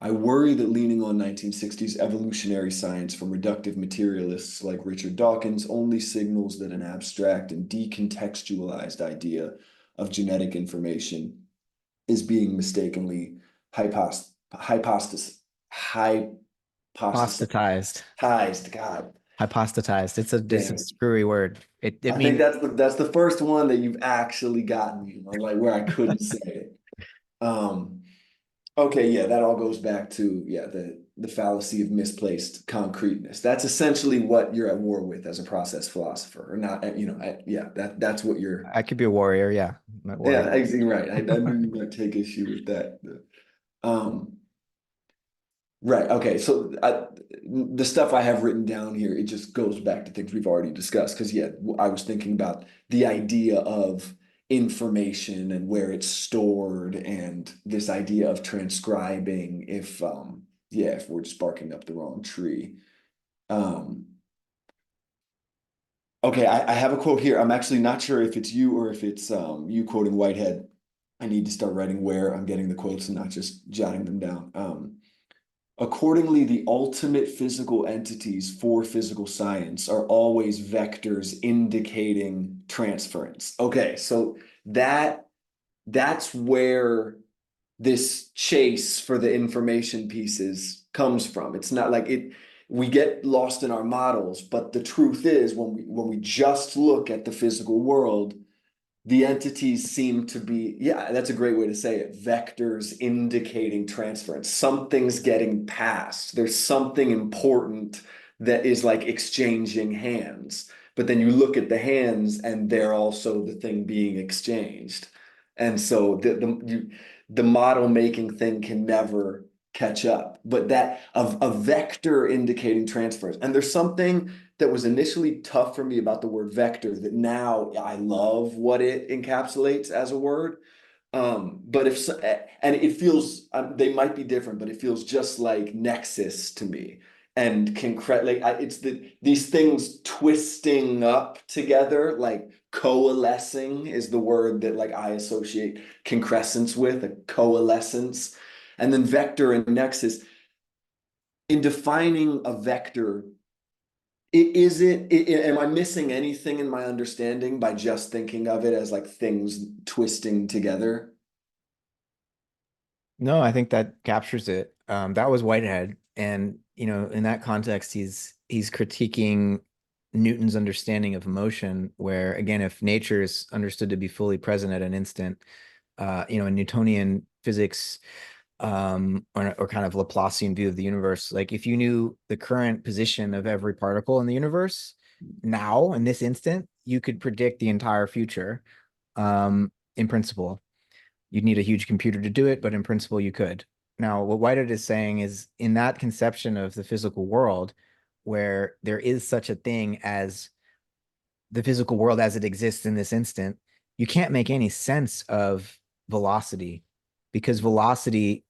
I worry that leaning on 1960s evolutionary science from reductive materialists like Richard Dawkins only signals that an abstract and decontextualized idea of genetic information is being mistakenly hypostasis, Hypostatized. God Hypostatized. It's damn a it. screwy word. It I think means that's the first one that you've actually gotten me, like where I couldn't say it. Um, Okay, yeah, that all goes back to the fallacy of misplaced concreteness. That's essentially what you're at war with as a process philosopher, or not. Yeah, that's what you're. I could be a warrior, yeah. I'm a Yeah, warrior. exactly right. I knew you might take issue with that. Um, right. Okay. So the stuff I have written down here, it just goes back to things we've already discussed. Because yeah, I was thinking about the idea of information and where it's stored, and this idea of transcribing. If we're just barking up the wrong tree. Um, okay, I have a quote here. I'm actually not sure if it's you or if it's you quoting Whitehead. I need to start writing where I'm getting the quotes and not just jotting them down. Accordingly, the ultimate physical entities for physical science are always vectors indicating transference. Okay, so that's where this chase for the information pieces comes from. It's not like we get lost in our models, but the truth is when we just look at the physical world, the entities seem to be, yeah, that's a great way to say it, vectors indicating transference. Something's getting passed. There's something important that is like exchanging hands. But then you look at the hands and they're also the thing being exchanged. And so the model making thing can never catch up. But that of a vector indicating transference. And there's something that was initially tough for me about the word vector that now I love what it encapsulates as a word. But if so, and it feels they might be different, but it feels just like nexus to me. And concrete, like it's these things twisting up together, like coalescing is the word that like I associate concrescence with, a coalescence. And then vector and nexus. In defining a vector, am I missing anything in my understanding by just thinking of it as like things twisting together? No, I think that captures it. That was Whitehead, and in that context, he's critiquing Newton's understanding of motion, where again, if nature is understood to be fully present at an instant, in Newtonian physics, or kind of Laplacian view of the universe, like if you knew the current position of every particle in the universe now in this instant, you could predict the entire future, in principle. You'd need a huge computer to do it, but in principle, you could. Now, what Whitehead is saying is in that conception of the physical world, where there is such a thing as the physical world as it exists in this instant, you can't make any sense of velocity because velocity,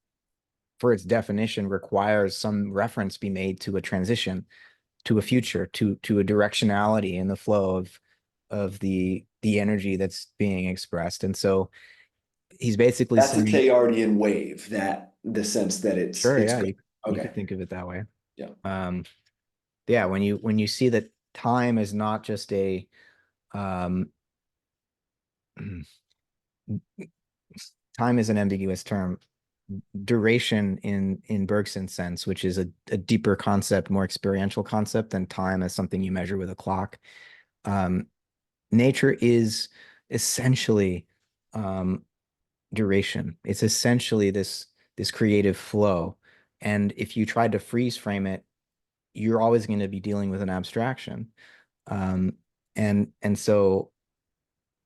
for its definition, requires some reference be made to a transition, to a future, to a directionality in the flow of the energy that's being expressed. And so he's basically That's a saying, Teilhardian wave, that the sense that it's sure, it's yeah, you could okay. think of it that way. Yeah. Um, yeah, when you see that time is not just a um, time is an ambiguous term. Duration in Bergson's sense, which is a deeper concept, more experiential concept than time as something you measure with a clock. Um, nature is essentially um, duration. It's essentially this creative flow. And if you tried to freeze frame it, you're always going to be dealing with an abstraction. Um, and so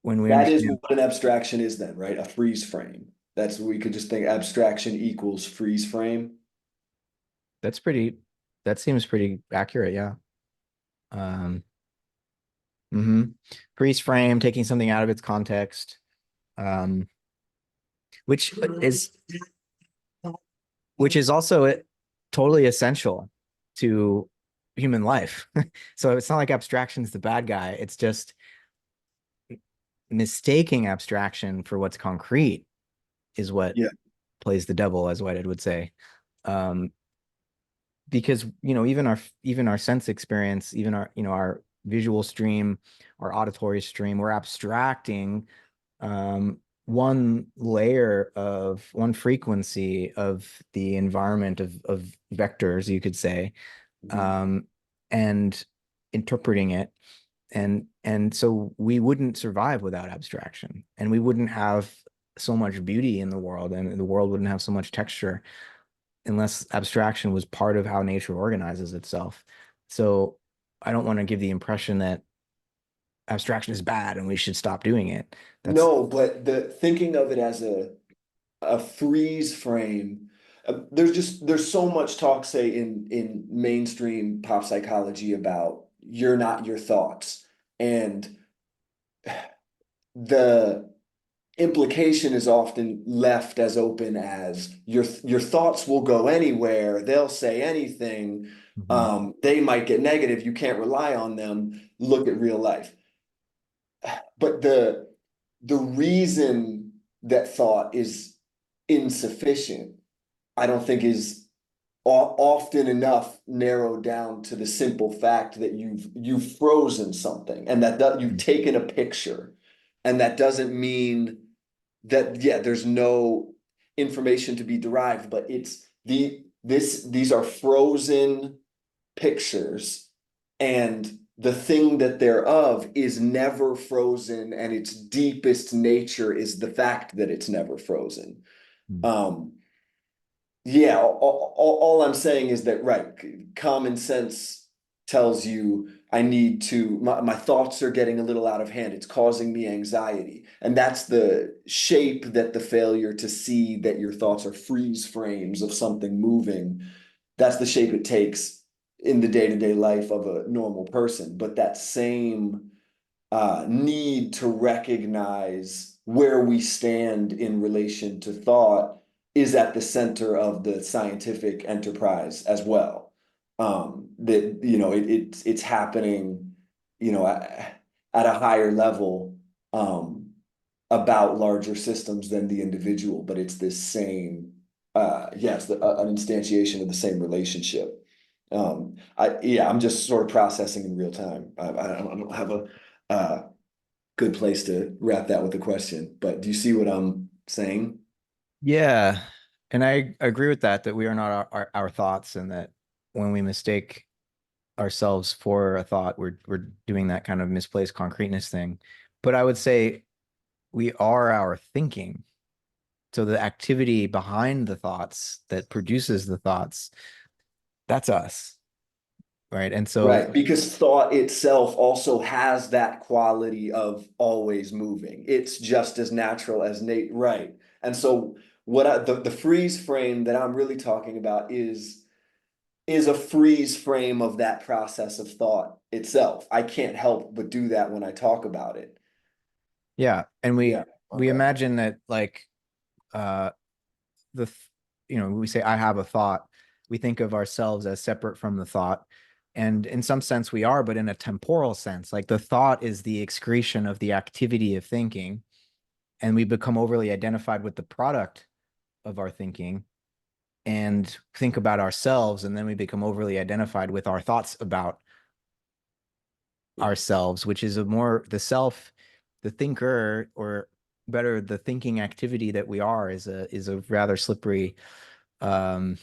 when we That is understand, what an abstraction is then, right? A freeze frame. That's we could just think abstraction equals freeze frame. that's pretty, that seems pretty accurate, yeah. Um, mhm. Freeze frame, taking something out of its context, um, which is which is also totally essential to human life. So it's not like abstraction's the bad guy. It's just mistaking abstraction for what's concrete is what Yeah. plays the devil, as Whitehead would say. Um, because even our sense experience, even our visual stream, our auditory stream, we're abstracting one layer of one frequency of the environment of vectors, you could say, Mhm. um, and interpreting it. And so we wouldn't survive without abstraction, and we wouldn't have so much beauty in the world, and the world wouldn't have so much texture unless abstraction was part of how nature organizes itself. So I don't want to give the impression that abstraction is bad and we should stop doing it. That's No, but the thinking of it as a freeze frame. There's so much talk, say in mainstream pop psychology about you're not your thoughts, and the implication is often left as open as your thoughts will go anywhere, they'll say anything, Mhm. they might get negative, you can't rely on them. Look at real life. But the reason that thought is insufficient, I don't think is often enough narrowed down to the simple fact that you've frozen something and that you've taken a picture, and that doesn't mean that yeah there's no information to be derived, but it's these are frozen pictures, and the thing that they're of is never frozen, and its deepest nature is the fact that it's never frozen. um yeah, all I'm saying is that, right, common sense tells you I need to, my thoughts are getting a little out of hand. It's causing me anxiety. And that's the shape that the failure to see that your thoughts are freeze frames of something moving, that's the shape it takes in the day-to-day life of a normal person. But that same need to recognize where we stand in relation to thought is at the center of the scientific enterprise as well. That it's happening, at a higher level, about larger systems than the individual, but it's this same, yes, an instantiation of the same relationship. I'm just sort of processing in real time. I don't have a uh, good place to wrap that with a question. But do you see what I'm saying? Yeah. And I agree with that we are not our thoughts, and that when we mistake ourselves for a thought, we're doing that kind of misplaced concreteness thing. But I would say we are our thinking. So the activity behind the thoughts that produces the thoughts, that's us, right? And so, Right, because thought itself also has that quality of always moving. It's just as natural as Nate, right? And so the freeze frame that I'm really talking about is a freeze frame of that process of thought itself. I can't help but do that when I talk about it. yeah, and Yeah. we Okay. imagine that, like, uh the we say I have a thought, we think of ourselves as separate from the thought, and in some sense we are, but in a temporal sense, like the thought is the excretion of the activity of thinking, and we become overly identified with the product of our thinking and think about ourselves, and then we become overly identified with our thoughts about ourselves, which is a more the self, the thinker, or better, the thinking activity that we are is a rather slippery, um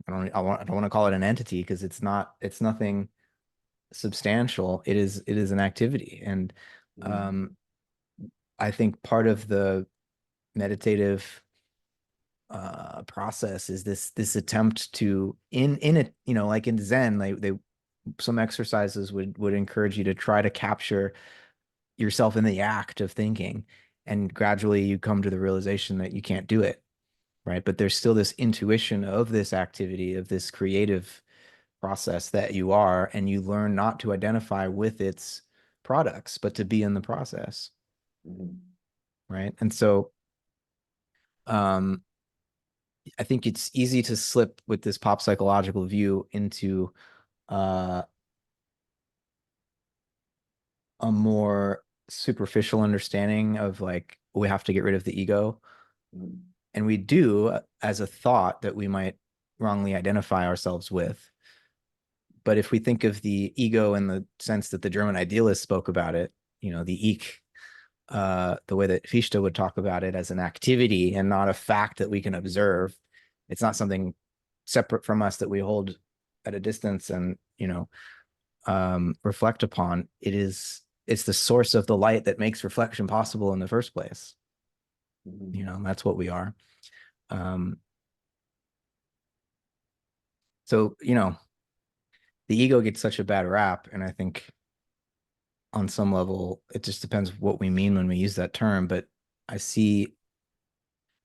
I don't want to call it an entity, because it's nothing substantial. It is an activity. And Mhm. Um, I think part of the meditative process is this attempt to in it, you know, like in Zen, they some exercises would encourage you to try to capture yourself in the act of thinking, and gradually you come to the realization that you can't do it, right? But there's still this intuition of this activity, of this creative process that you are, and you learn not to identify with its products, but to be in the process, Mhm. right? And so um I think it's easy to slip with this pop psychological view into uh, a more superficial understanding of like we have to get rid of the ego. Mhm. And we do as a thought that we might wrongly identify ourselves with. But if we think of the ego in the sense that the German idealists spoke about it, you know, the Ich, the way that Fichte would talk about it as an activity and not a fact that we can observe, it's not something separate from us that we hold at a distance and, you know, reflect upon. It's the source of the light that makes reflection possible in the first place. You Mhm. know, that's what we are. Um, so, you know, the ego gets such a bad rap, and I think on some level it just depends what we mean when we use that term. But I see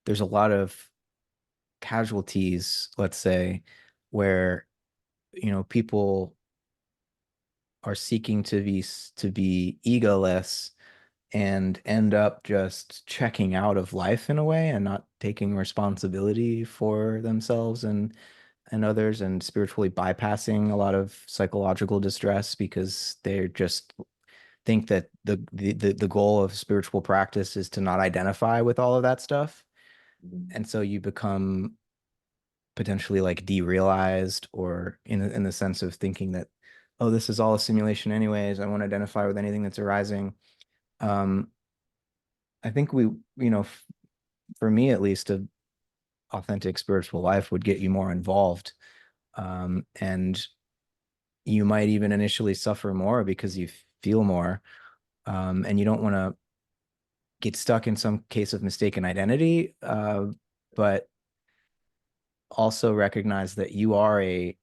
there's a lot of casualties, let's say, where, you know, people are seeking to be egoless and end up just checking out of life in a way and not taking responsibility for themselves and others, and spiritually bypassing a lot of psychological distress because they're just think that the goal of spiritual practice is to not identify with all of that stuff. Mhm. And so you become potentially like derealized, or in the sense of thinking that, oh, this is all a simulation anyways, I won't identify with anything that's arising. um I think we, you know, for me at least, a authentic spiritual life would get you more involved, and you might even initially suffer more because you feel more, and you don't want to get stuck in some case of mistaken identity, but also recognize that you are a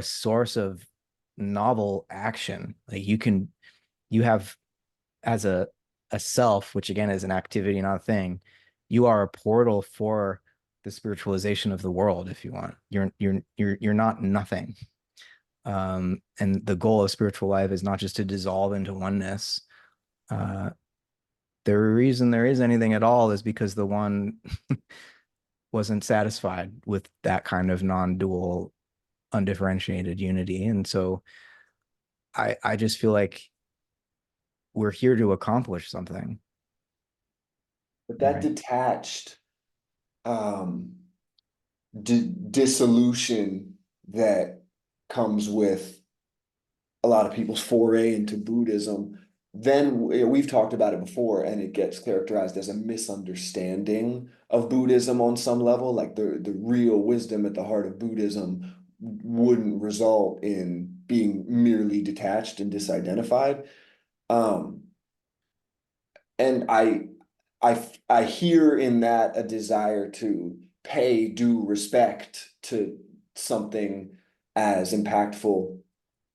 source of novel action. Like you have, as a self, which again is an activity, not a thing, you are a portal for the spiritualization of the world, if you want. You're not nothing. And the goal of spiritual life is not just to dissolve into oneness. Uh, the reason there is anything at all is because the one wasn't satisfied with that kind of non-dual, undifferentiated unity. And so I just feel like we're here to accomplish something, But that right? detached um, dissolution that comes with a lot of people's foray into Buddhism, then we've talked about it before, and it gets characterized as a misunderstanding of Buddhism on some level. Like the real wisdom at the heart of Buddhism wouldn't result in being merely detached and disidentified. Um, and I hear in that a desire to pay due respect to something as impactful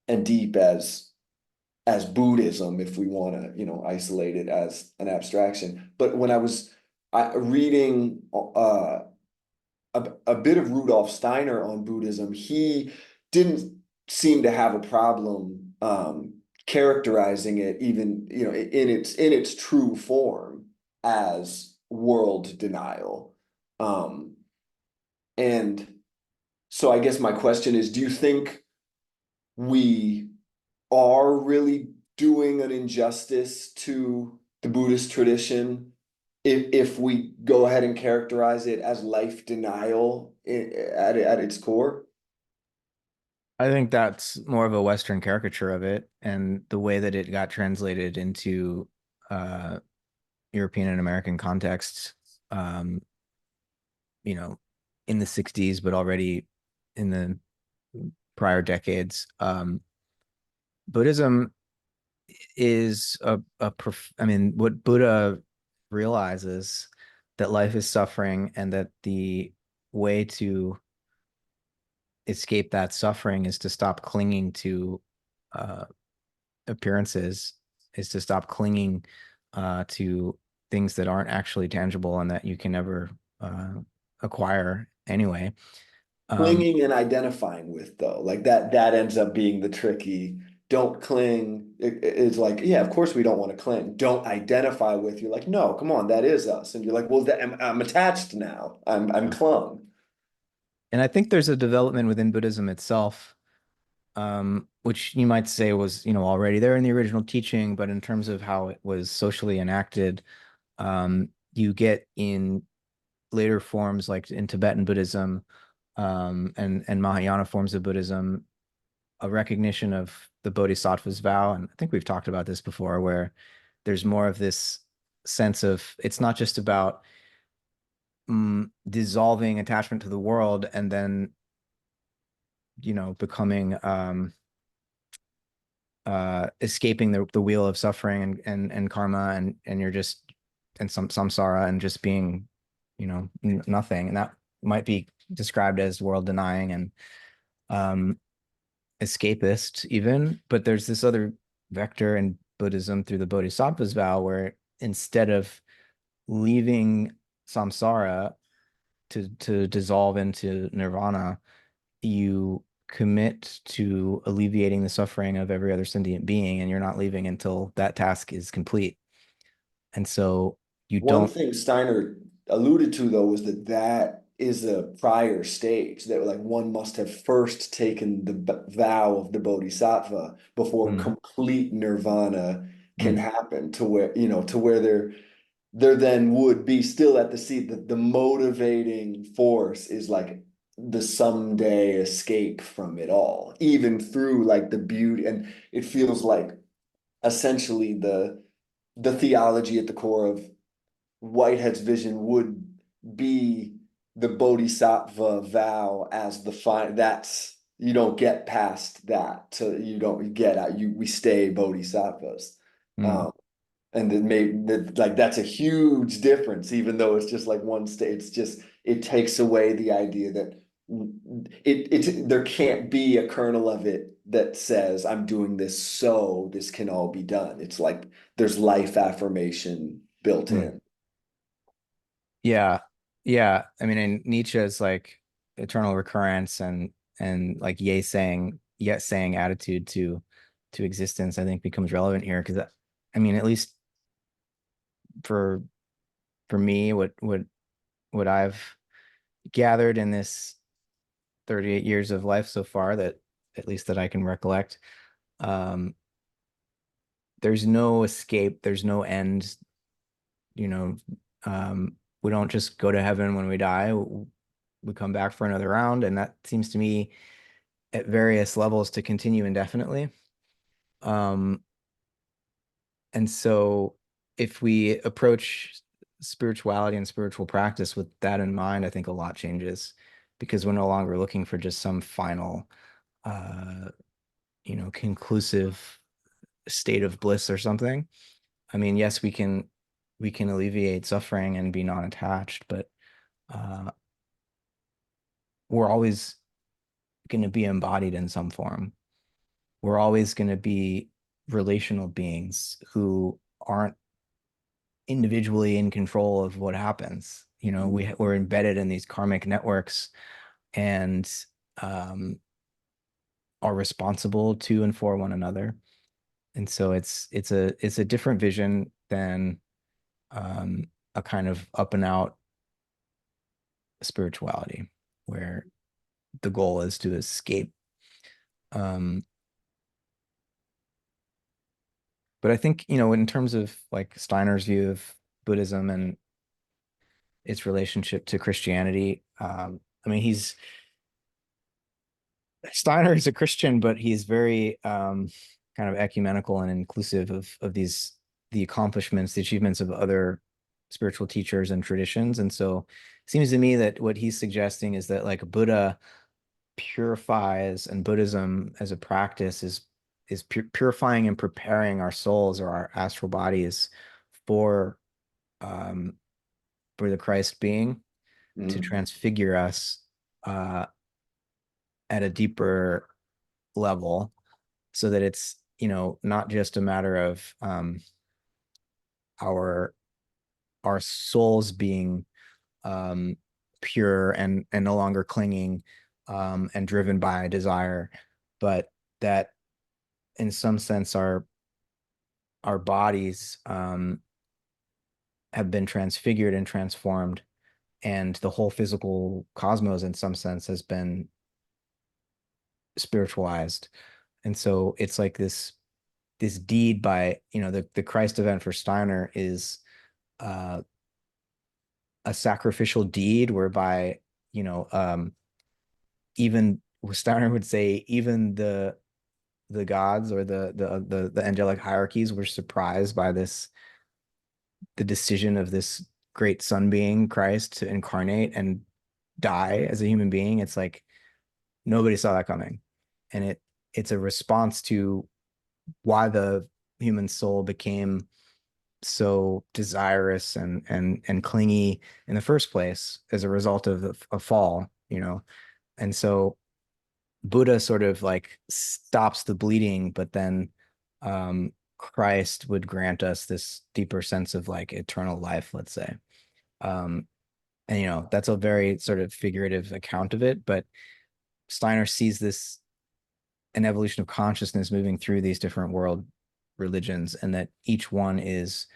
and deep as Buddhism, if we want to, you know, isolate it as an abstraction. But when I was reading a bit of Rudolf Steiner on Buddhism, he didn't seem to have a problem characterizing it, even, you know, in its true form, as world denial. Um, and so I guess my question is, do you think we are really doing an injustice to the Buddhist tradition if we go ahead and characterize it as life denial at its core? I think that's more of a Western caricature of it, and the way that it got translated into uh, European and American contexts, um, you know, in the 60s, but already in the prior decades. Buddhism is I mean, what Buddha realizes, that life is suffering, and that the way to escape that suffering is to stop clinging to uh, appearances, is to stop clinging to things that aren't actually tangible and that you can never uh, acquire anyway. Um, Clinging and identifying with though, like that ends up being the tricky. Don't cling. It's like, yeah, of course we don't want to cling. Don't identify with. You're like, no, come on, that is us. And you're like, well, I'm attached now. I'm clung. and I think there's a development within Buddhism itself, which you might say was, already there in the original teaching, but in terms of how it was socially enacted, you get in later forms like in Tibetan Buddhism, and Mahayana forms of Buddhism, a recognition of the Bodhisattva's vow. And I think we've talked about this before, where there's more of this sense of it's not just about dissolving attachment to the world and then, becoming escaping the wheel of suffering and karma, and you're just and some samsara, and just being, nothing. And that might be described as world denying and um escapist even. But there's this other vector in Buddhism through the Bodhisattva's vow, where instead of leaving samsara to dissolve into nirvana, you commit to alleviating the suffering of every other sentient being, and you're not leaving until that task is complete. And so you One don't. thing Steiner alluded to though was that is a prior stage that like one must have first taken the vow of the bodhisattva before mm, complete nirvana can mm, happen to where to where there then would be still at the seat that the motivating force is like the someday escape from it all, even through like the beauty. And it feels like essentially the theology at the core of Whitehead's vision would be the bodhisattva vow as the fine. That's you don't get past that. So you don't get out. We stay bodhisattvas. mm, Um, and then maybe that like that's a huge difference, even though it's just like one state. It's just it takes away the idea that it's there can't be a kernel of it that says I'm doing this so this can all be done. It's like there's life affirmation built mm. in. Yeah. Yeah. I mean, in Nietzsche's like eternal recurrence and like yay saying, yet saying attitude to existence, I think becomes relevant here. Because I mean, at least for me, what I've gathered in this 38 years of life so far, that at least that I can recollect, um, there's no escape, there's no end, you know. We don't just go to heaven when we die. We come back for another round, and that seems to me at various levels to continue indefinitely. Um, and so if we approach spirituality and spiritual practice with that in mind, I think a lot changes, because we're no longer looking for just some final, uh, conclusive state of bliss or something. I mean, yes, we can alleviate suffering and be non-attached, but uh, we're always going to be embodied in some form. We're always going to be relational beings who aren't individually in control of what happens. We're embedded in these karmic networks, and um, are responsible to and for one another. And so it's a different vision than um, a kind of up and out spirituality, where the goal is to escape. Um, but I think, in terms of like Steiner's view of Buddhism and its relationship to Christianity, I mean, Steiner is a Christian, but he's very kind of ecumenical and inclusive of the accomplishments, the achievements of other spiritual teachers and traditions. And so it seems to me that what he's suggesting is that like Buddha purifies, and Buddhism as a practice is purifying and preparing our souls or our astral bodies for um, for the Christ being to Mm. transfigure us uh, at a deeper level, so that it's not just a matter of our our souls being um, pure and no longer clinging and driven by desire, but that in some sense our bodies have been transfigured and transformed, and the whole physical cosmos in some sense has been spiritualized. And so it's like this deed by the Christ event for Steiner is uh, a sacrificial deed whereby you know even Steiner would say even the gods or the angelic hierarchies were surprised by the decision of this great sun being Christ to incarnate and die as a human being. It's like nobody saw that coming, and it's a response to why the human soul became so desirous and clingy in the first place as a result of a fall, and so Buddha sort of like stops the bleeding, but then Christ would grant us this deeper sense of like eternal life, let's say. Um, and that's a very sort of figurative account of it, but Steiner sees this an evolution of consciousness moving through these different world religions, and that each one is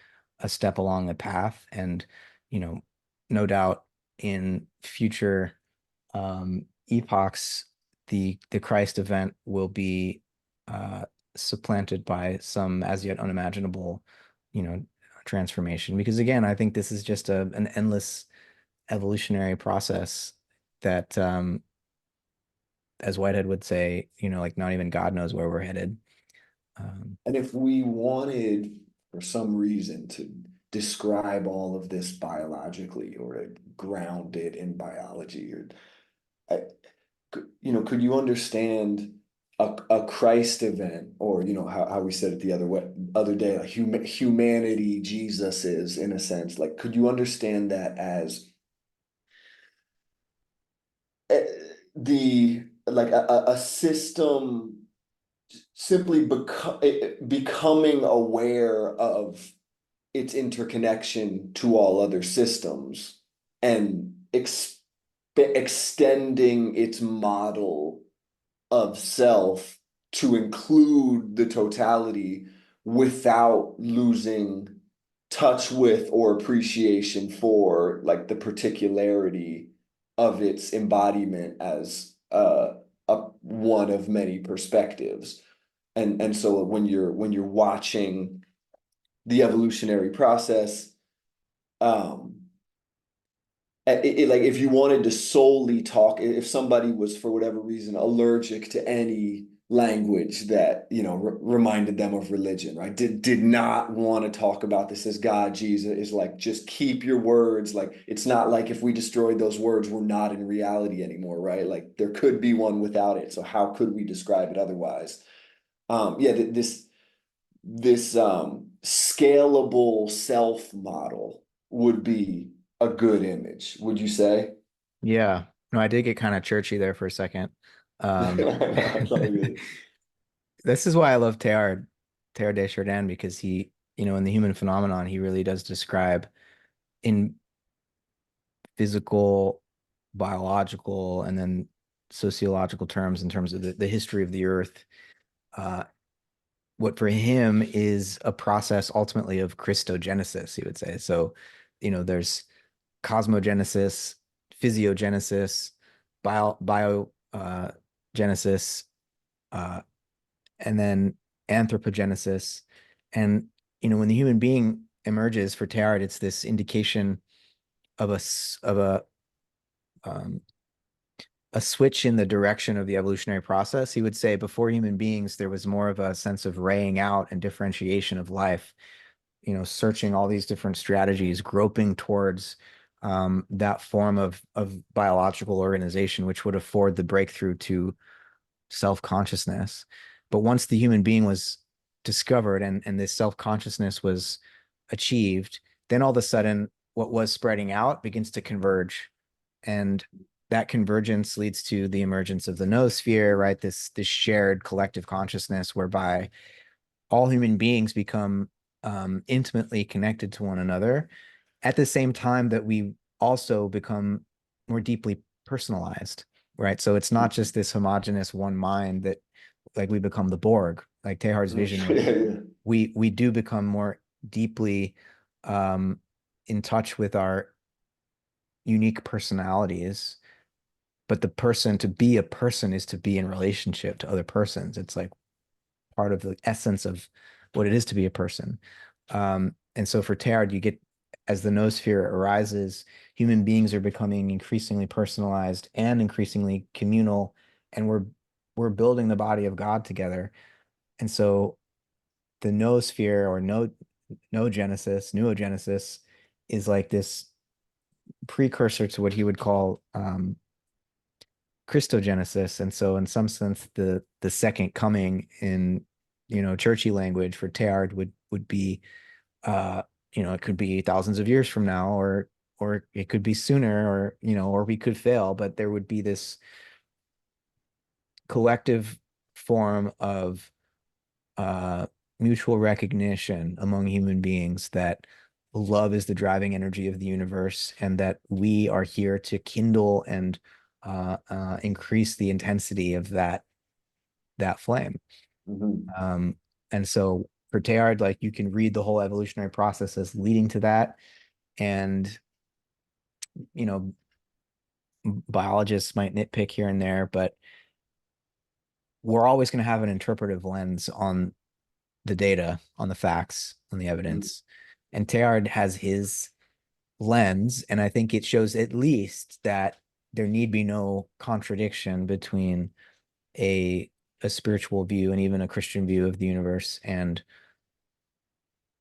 a step along the path. And you know no doubt in future epochs the Christ event will be uh, supplanted by some as yet unimaginable you know transformation, because again I think this is just an endless evolutionary process that as Whitehead would say, like not even God knows where we're headed. And if we wanted, for some reason, to describe all of this biologically or to ground it in biology, or I, could you understand a Christ event, or how we said it the other day, like humanity, Jesus is in a sense, like could you understand that as eh, the like a system simply becoming aware of its interconnection to all other systems and extending its model of self to include the totality without losing touch with or appreciation for like the particularity of its embodiment as a one of many perspectives. And so when you're watching the evolutionary process, um like if you wanted to solely talk, if somebody was for whatever reason allergic to any language that reminded them of religion, right, did not want to talk about this as God, Jesus is like, just keep your words, like it's not like if we destroyed those words we're not in reality anymore, right, like there could be one without it, so how could we describe it otherwise? Yeah, this scalable self model would be a good image, would you say? Yeah. No, I did get kind of churchy there for a second. Um, It's all good. this is why I love Teilhard de Chardin, because he, in the human phenomenon, he really does describe in physical, biological, and then sociological terms in terms of the history of the earth, uh, what for him is a process ultimately of Christogenesis, he would say. So, there's cosmogenesis, physiogenesis, genesis, uh, and then anthropogenesis. And when the human being emerges for Teilhard, it's this indication of um, a switch in the direction of the evolutionary process. He would say before human beings, there was more of a sense of raying out and differentiation of life, searching all these different strategies, groping towards that form of biological organization, which would afford the breakthrough to self-consciousness. But once the human being was discovered and this self-consciousness was achieved, then all of a sudden what was spreading out begins to converge. And that convergence leads to the emergence of the noosphere, right? This shared collective consciousness whereby all human beings become intimately connected to one another at the same time that we also become more deeply personalized, right? So it's not just this homogenous one mind that like we become the Borg, like Teilhard's vision Yeah, was. yeah. We do become more deeply um, in touch with our unique personalities. But the person to be a person is to be in relationship to other persons. It's like part of the essence of what it is to be a person. And so for Teilhard, you get as the noosphere arises, human beings are becoming increasingly personalized and increasingly communal, and we're building the body of God together. And so the noosphere or noogenesis is like this precursor to what he would call Christogenesis. And so in some sense, the second coming in, churchy language for Teilhard would be it could be thousands of years from now, or it could be sooner, or we could fail, but there would be this collective form of uh, mutual recognition among human beings that love is the driving energy of the universe, and that we are here to kindle and increase the intensity of that flame. Mhm. Um, and so for Teilhard, like you can read the whole evolutionary process as leading to that. And, you know, biologists might nitpick here and there, but we're always going to have an interpretive lens on the data, on the facts, on the Mhm. evidence. And Teilhard has his lens, and I think it shows at least that there need be no contradiction between a a spiritual view and even a Christian view of the universe and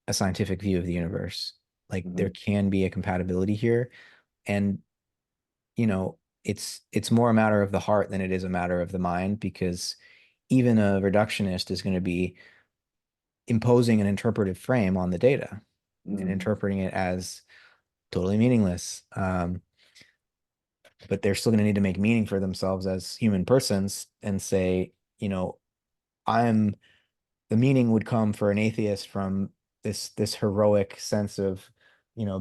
a scientific view of the universe. Like there Mhm. can be a compatibility here. And, it's more a matter of the heart than it is a matter of the mind, because even a reductionist is going to be imposing an interpretive frame on the data and Mhm. interpreting it as totally meaningless. But they're still going to need to make meaning for themselves as human persons and say, I'm the meaning would come for an atheist from this heroic sense of,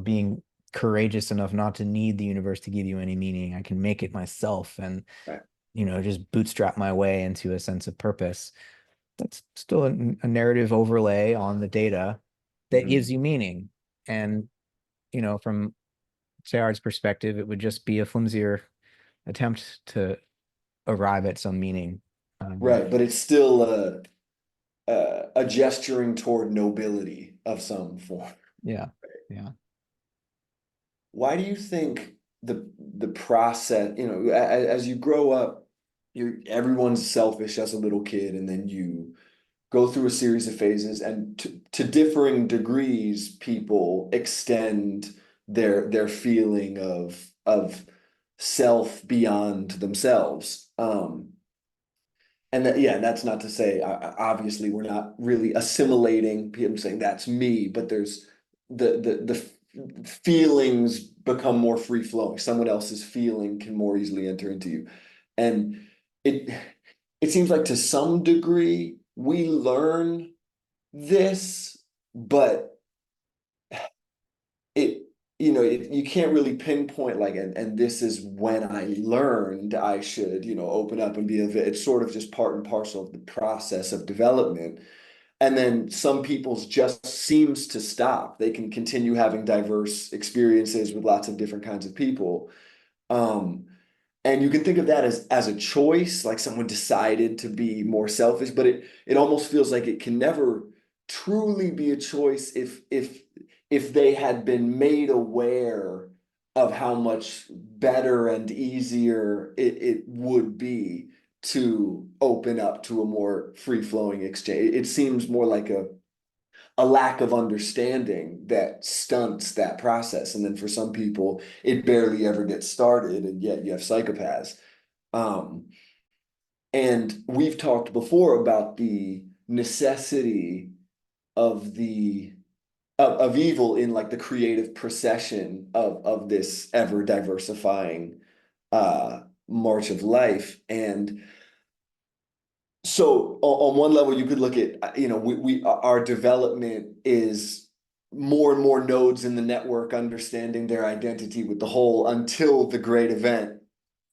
being courageous enough not to need the universe to give you any meaning. I can make it myself and, Right. just bootstrap my way into a sense of purpose. That's still a narrative overlay on the data that gives Mhm. you meaning. And, from Sayard's perspective, it would just be a flimsier attempt to arrive at some meaning. Right, but it's still a gesturing toward nobility of some form. Yeah. Yeah. Why do you think the process, as you grow up, everyone's selfish as a little kid, and then you go through a series of phases, and to differing degrees, people extend their feeling of self beyond themselves. And that, yeah, that's not to say, obviously, we're not really assimilating people saying that's me, but there's the feelings become more free flowing. Someone else's feeling can more easily enter into you. And it it seems like to some degree we learn this, but it you can't really pinpoint like, and this is when I learned I should open up and be it's sort of just part and parcel of the process of development. And then some people's just seems to stop. They can continue having diverse experiences with lots of different kinds of people. um and you can think of that as a choice, like someone decided to be more selfish, but it almost feels like it can never truly be a choice if they had been made aware of how much better and easier it would be to open up to a more free-flowing exchange. It seems more like a lack of understanding that stunts that process. And then for some people, it barely ever gets started, and yet you have psychopaths. Um, And we've talked before about the necessity of evil in like the creative procession of this ever diversifying march of life. And so on one level, you could look at, we our development is more and more nodes in the network understanding their identity with the whole until the great event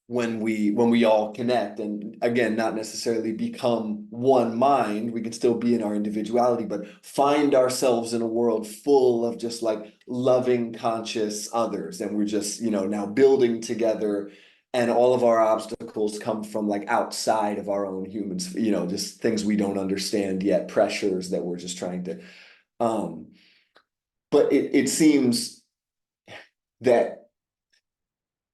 when we all connect, and again, not necessarily become one mind. We can still be in our individuality, but find ourselves in a world full of just like loving conscious others, and we're just now building together, and all of our obstacles come from like outside of our own humans, just things we don't understand yet, pressures that we're just trying to um but it seems that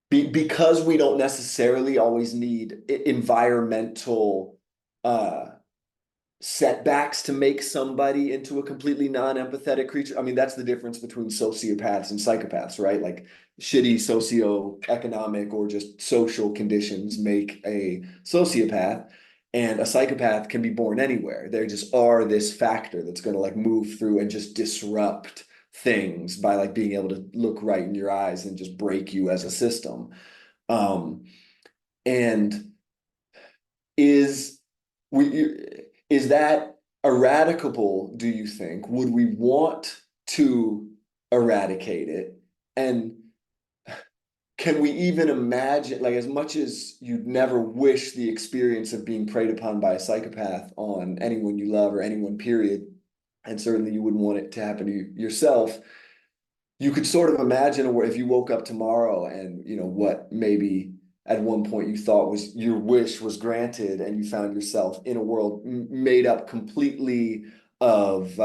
because we don't necessarily always need environmental uh, setbacks to make somebody into a completely non-empathetic creature. I mean, that's the difference between sociopaths and psychopaths, right? Like shitty socioeconomic or just social conditions make a sociopath, and a psychopath can be born anywhere. There just are this factor that's going to like move through and just disrupt things by like being able to look right in your eyes and just break you as a system. Um, and is we is that eradicable, do you think? Would we want to eradicate it? And can we even imagine, like, as much as you'd never wish the experience of being preyed upon by a psychopath on anyone you love or anyone, period, and certainly you wouldn't want it to happen to you yourself, you could sort of imagine where if you woke up tomorrow and what maybe at one point you thought was your wish was granted, and you found yourself in a world made up completely of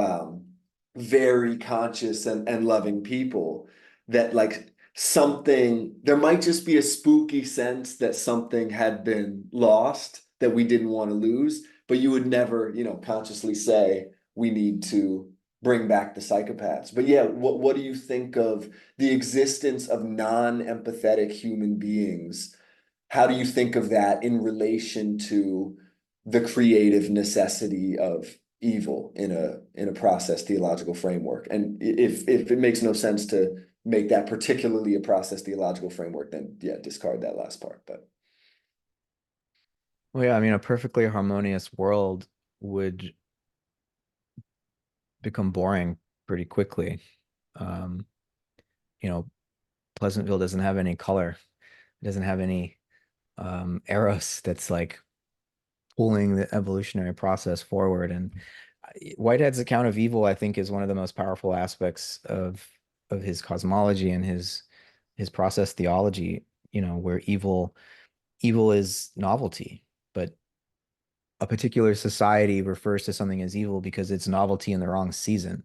very conscious and loving people, that like something, there might just be a spooky sense that something had been lost that we didn't want to lose, but you would never consciously say we need to bring back the psychopaths. But yeah, what do you think of the existence of non-empathetic human beings? How do you think of that in relation to the creative necessity of evil in a process theological framework? And if it makes no sense to make that particularly a process theological framework, then yeah, discard that last part. But Well, yeah, I mean, a perfectly harmonious world would become boring pretty quickly. Um, you know, Pleasantville doesn't have any color. It doesn't have any eros that's like pulling the evolutionary process forward. And Whitehead's account of evil, I think, is one of the most powerful aspects of his cosmology and his process theology, where evil is novelty, but a particular society refers to something as evil because it's novelty in the wrong season,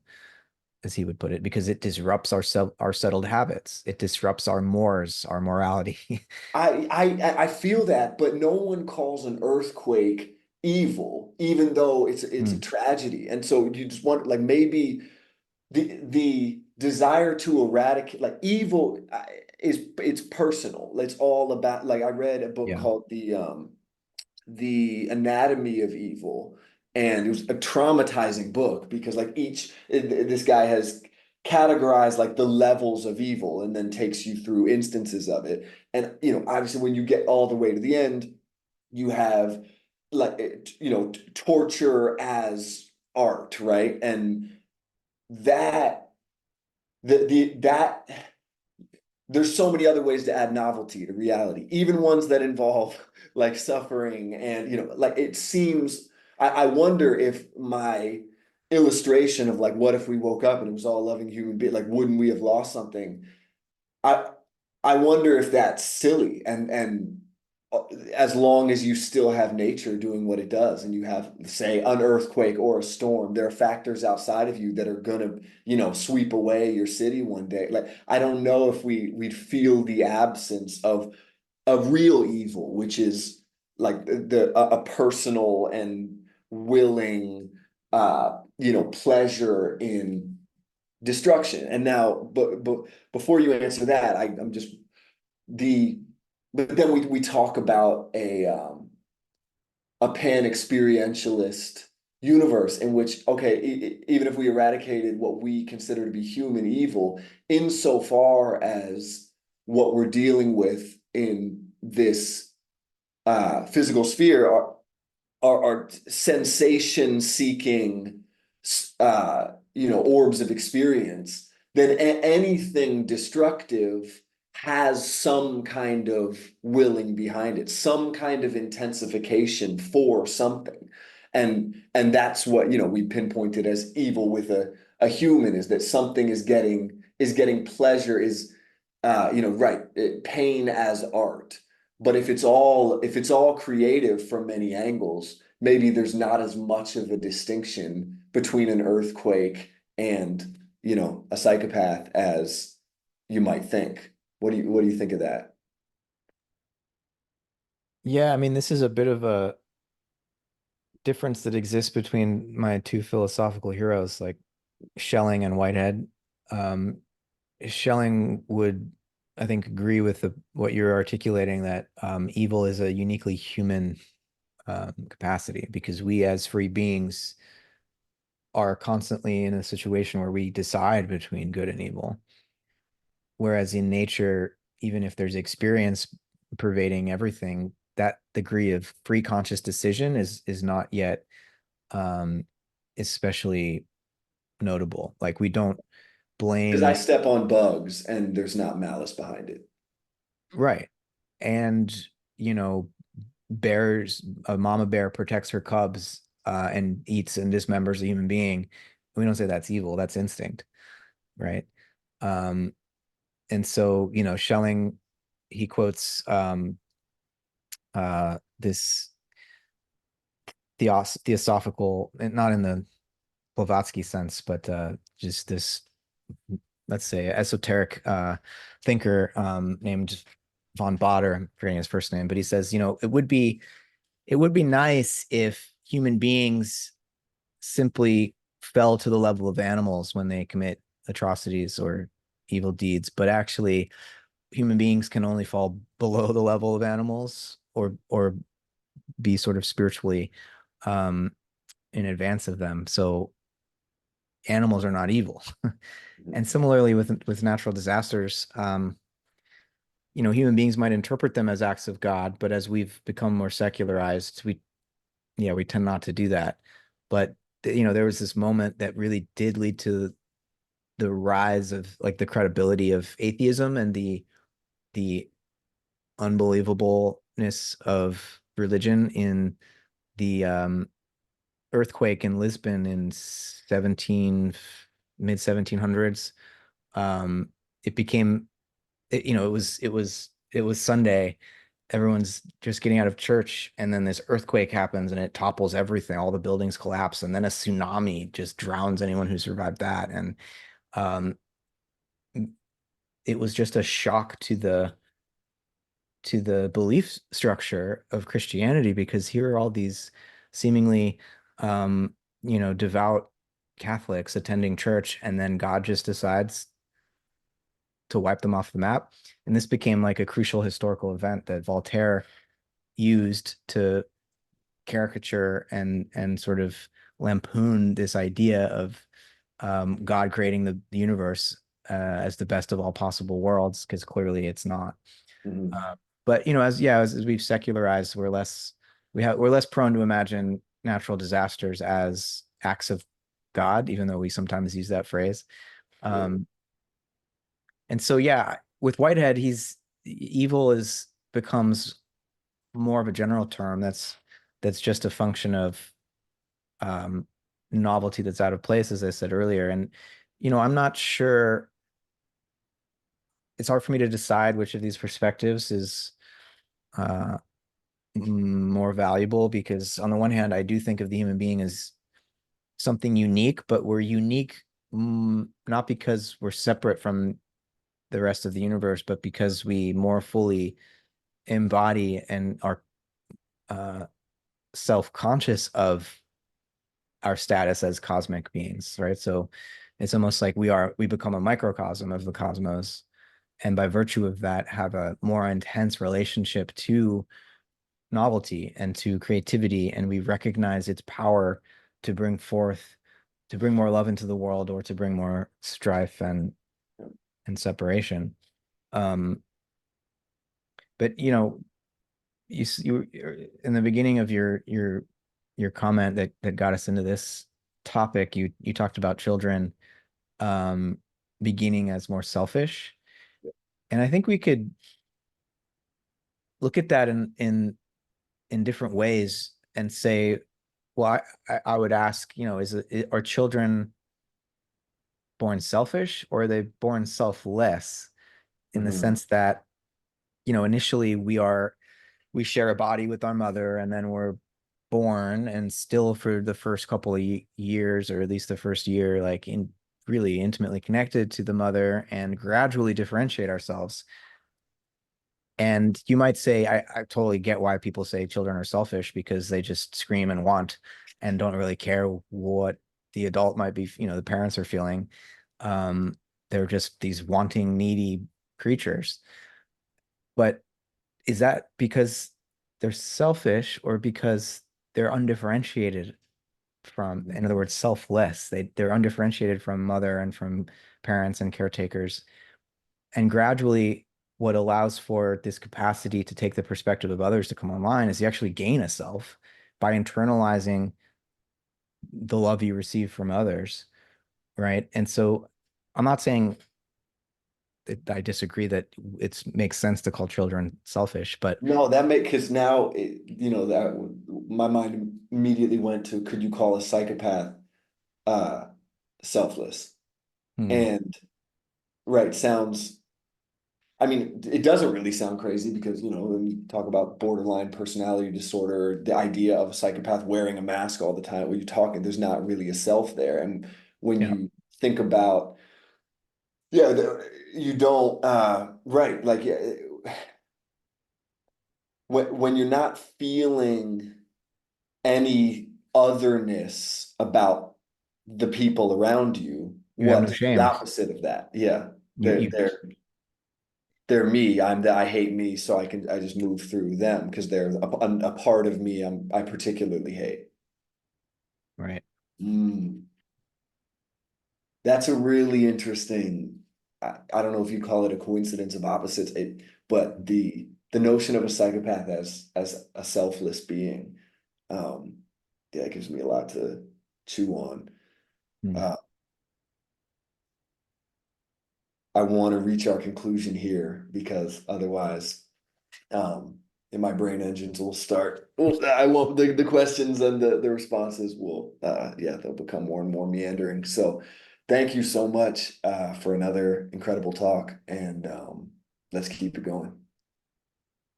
as he would put it, because it disrupts our settled habits. It disrupts our mores, our morality. I feel that, but no one calls an earthquake evil, even though it's a Mm, tragedy. And so you just want, like, maybe the desire to eradicate, like, evil it's personal. It's all about, like, I read a book yeah. called the Anatomy of Evil, and it was a traumatizing book because like this guy has categorized like the levels of evil and then takes you through instances of it. And obviously when you get all the way to the end, you have like torture as art, right? And that that there's so many other ways to add novelty to reality, even ones that involve like suffering. And like, it seems, I wonder if my illustration of like, what if we woke up and it was all loving human being, like, wouldn't we have lost something? I i wonder if that's silly, and as long as you still have nature doing what it does, and you have, say, an earthquake or a storm, there are factors outside of you that are gonna, sweep away your city one day. Like, I don't know if we'd feel the absence of real evil, which is like a personal and willing pleasure in destruction. And now, but before you answer that, I'm just the but then we talk about a pan-experientialist universe in which, okay, even if we eradicated what we consider to be human evil, insofar as what we're dealing with in this physical sphere are sensation seeking orbs of experience, then anything destructive has some kind of willing behind it, some kind of intensification for something. And that's what we pinpointed as evil with a human, is that something is getting pleasure, is right, pain as art. But if it's all creative from many angles, maybe there's not as much of a distinction between an earthquake and a psychopath as you might think. What do you think of that? Yeah, I mean, this is a bit of a difference that exists between my two philosophical heroes, like Schelling and Whitehead. Um, Schelling would, I think, agree with what you're articulating, that evil is a uniquely human capacity, because we as free beings are constantly in a situation where we decide between good and evil. Whereas in nature, even if there's experience pervading everything, that degree of free conscious decision is not yet um, especially notable. Like we don't Because I blame, step on bugs and there's not malice behind it. right? And you know, a mama bear protects her cubs and eats and dismembers a human being. We don't say that's evil, that's instinct, right? Um, and so, Schelling, he quotes this theosophical, not in the Blavatsky sense, but just this, let's say, esoteric thinker named von Bader. I'm forgetting his first name, but he says, it would be nice if human beings simply fell to the level of animals when they commit atrocities or evil deeds, but actually human beings can only fall below the level of animals, or be sort of spiritually um, in advance of them. So animals are not evil. And similarly with natural disasters, human beings might interpret them as acts of God, but as we've become more secularized, we tend not to do that. But there was this moment that really did lead to the rise of like the credibility of atheism and the unbelievableness of religion in the earthquake in Lisbon in mid 1700s. Um, it became, it was Sunday. Everyone's just getting out of church, and then this earthquake happens, and it topples everything. All the buildings collapse, and then a tsunami just drowns anyone who survived that. And um, it was just a shock to the belief structure of Christianity, because here are all these seemingly devout Catholics attending church, and then God just decides to wipe them off the map. And this became like a crucial historical event that Voltaire used to caricature and sort of lampoon this idea of God creating the universe as the best of all possible worlds, because clearly it's not. Mhm. Uh, but as we've secularized, we're less prone to imagine natural disasters as acts of God, even though we sometimes use that phrase. Yeah. Um, and so, yeah, with Whitehead, he's evil is becomes more of a general term that's just a function of um, novelty that's out of place, as I said earlier. And I'm not sure. It's hard for me to decide which of these perspectives is uh, more valuable, because on the one hand, I do think of the human being as something unique, but we're unique not because we're separate from the rest of the universe, but because we more fully embody and are uh, self-conscious of our status as cosmic beings, right? So it's almost like we become a microcosm of the cosmos, and by virtue of that, have a more intense relationship to novelty and to creativity, and we recognize its power to bring forth, to bring more love into the world, or to bring more strife and separation. Um, but you in the beginning of your comment that got us into this topic, you talked about children um, beginning as more selfish, and I think we could look at that in different ways and say, well, I would ask, are children born selfish, or are they born selfless, in the Mhm. sense that, initially we share a body with our mother, and then we're born, and still for the first couple of years, or at least the first year, like in really intimately connected to the mother, and gradually differentiate ourselves. And you might say, I totally get why people say children are selfish, because they just scream and want and don't really care what the adult might be, the parents are feeling. Um, they're just these wanting, needy creatures. But is that because they're selfish, or because they're undifferentiated from, in other words, selfless? They're undifferentiated from mother and from parents and caretakers. And gradually, what allows for this capacity to take the perspective of others to come online is you actually gain a self by internalizing the love you receive from others, right? And so I'm not saying that I disagree that it makes sense to call children selfish, but No, that make because now that my mind immediately went to, could you call a psychopath uh selfless? hmm, And right, sounds, I mean, it doesn't really sound crazy because, when you talk about borderline personality disorder, the idea of a psychopath wearing a mask all the time, when you're talking, there's not really a self there. And when yeah, you think about, yeah, you don't, right, like, yeah, when you're not feeling any otherness about the people around you, you have no what's the shame. opposite of that? Yeah, You they're you they're they're me. I hate me, so I just move through them because they're a part of me I particularly hate. right. Mm, that's a really interesting. I don't know if you call it a coincidence of opposites, but the notion of a psychopath as a selfless being, um, yeah, it gives me a lot to chew on. Hmm. Uh, I want to reach our conclusion here because otherwise, um, and my brain engines will start. Well, I won't. The questions and the responses will, yeah, they'll become more and more meandering. So, thank you so much for another incredible talk, and let's keep it going.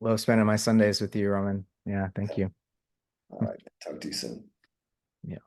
Love spending my Sundays with you, Roman. Yeah, thank you. All right, talk to you soon. Yeah.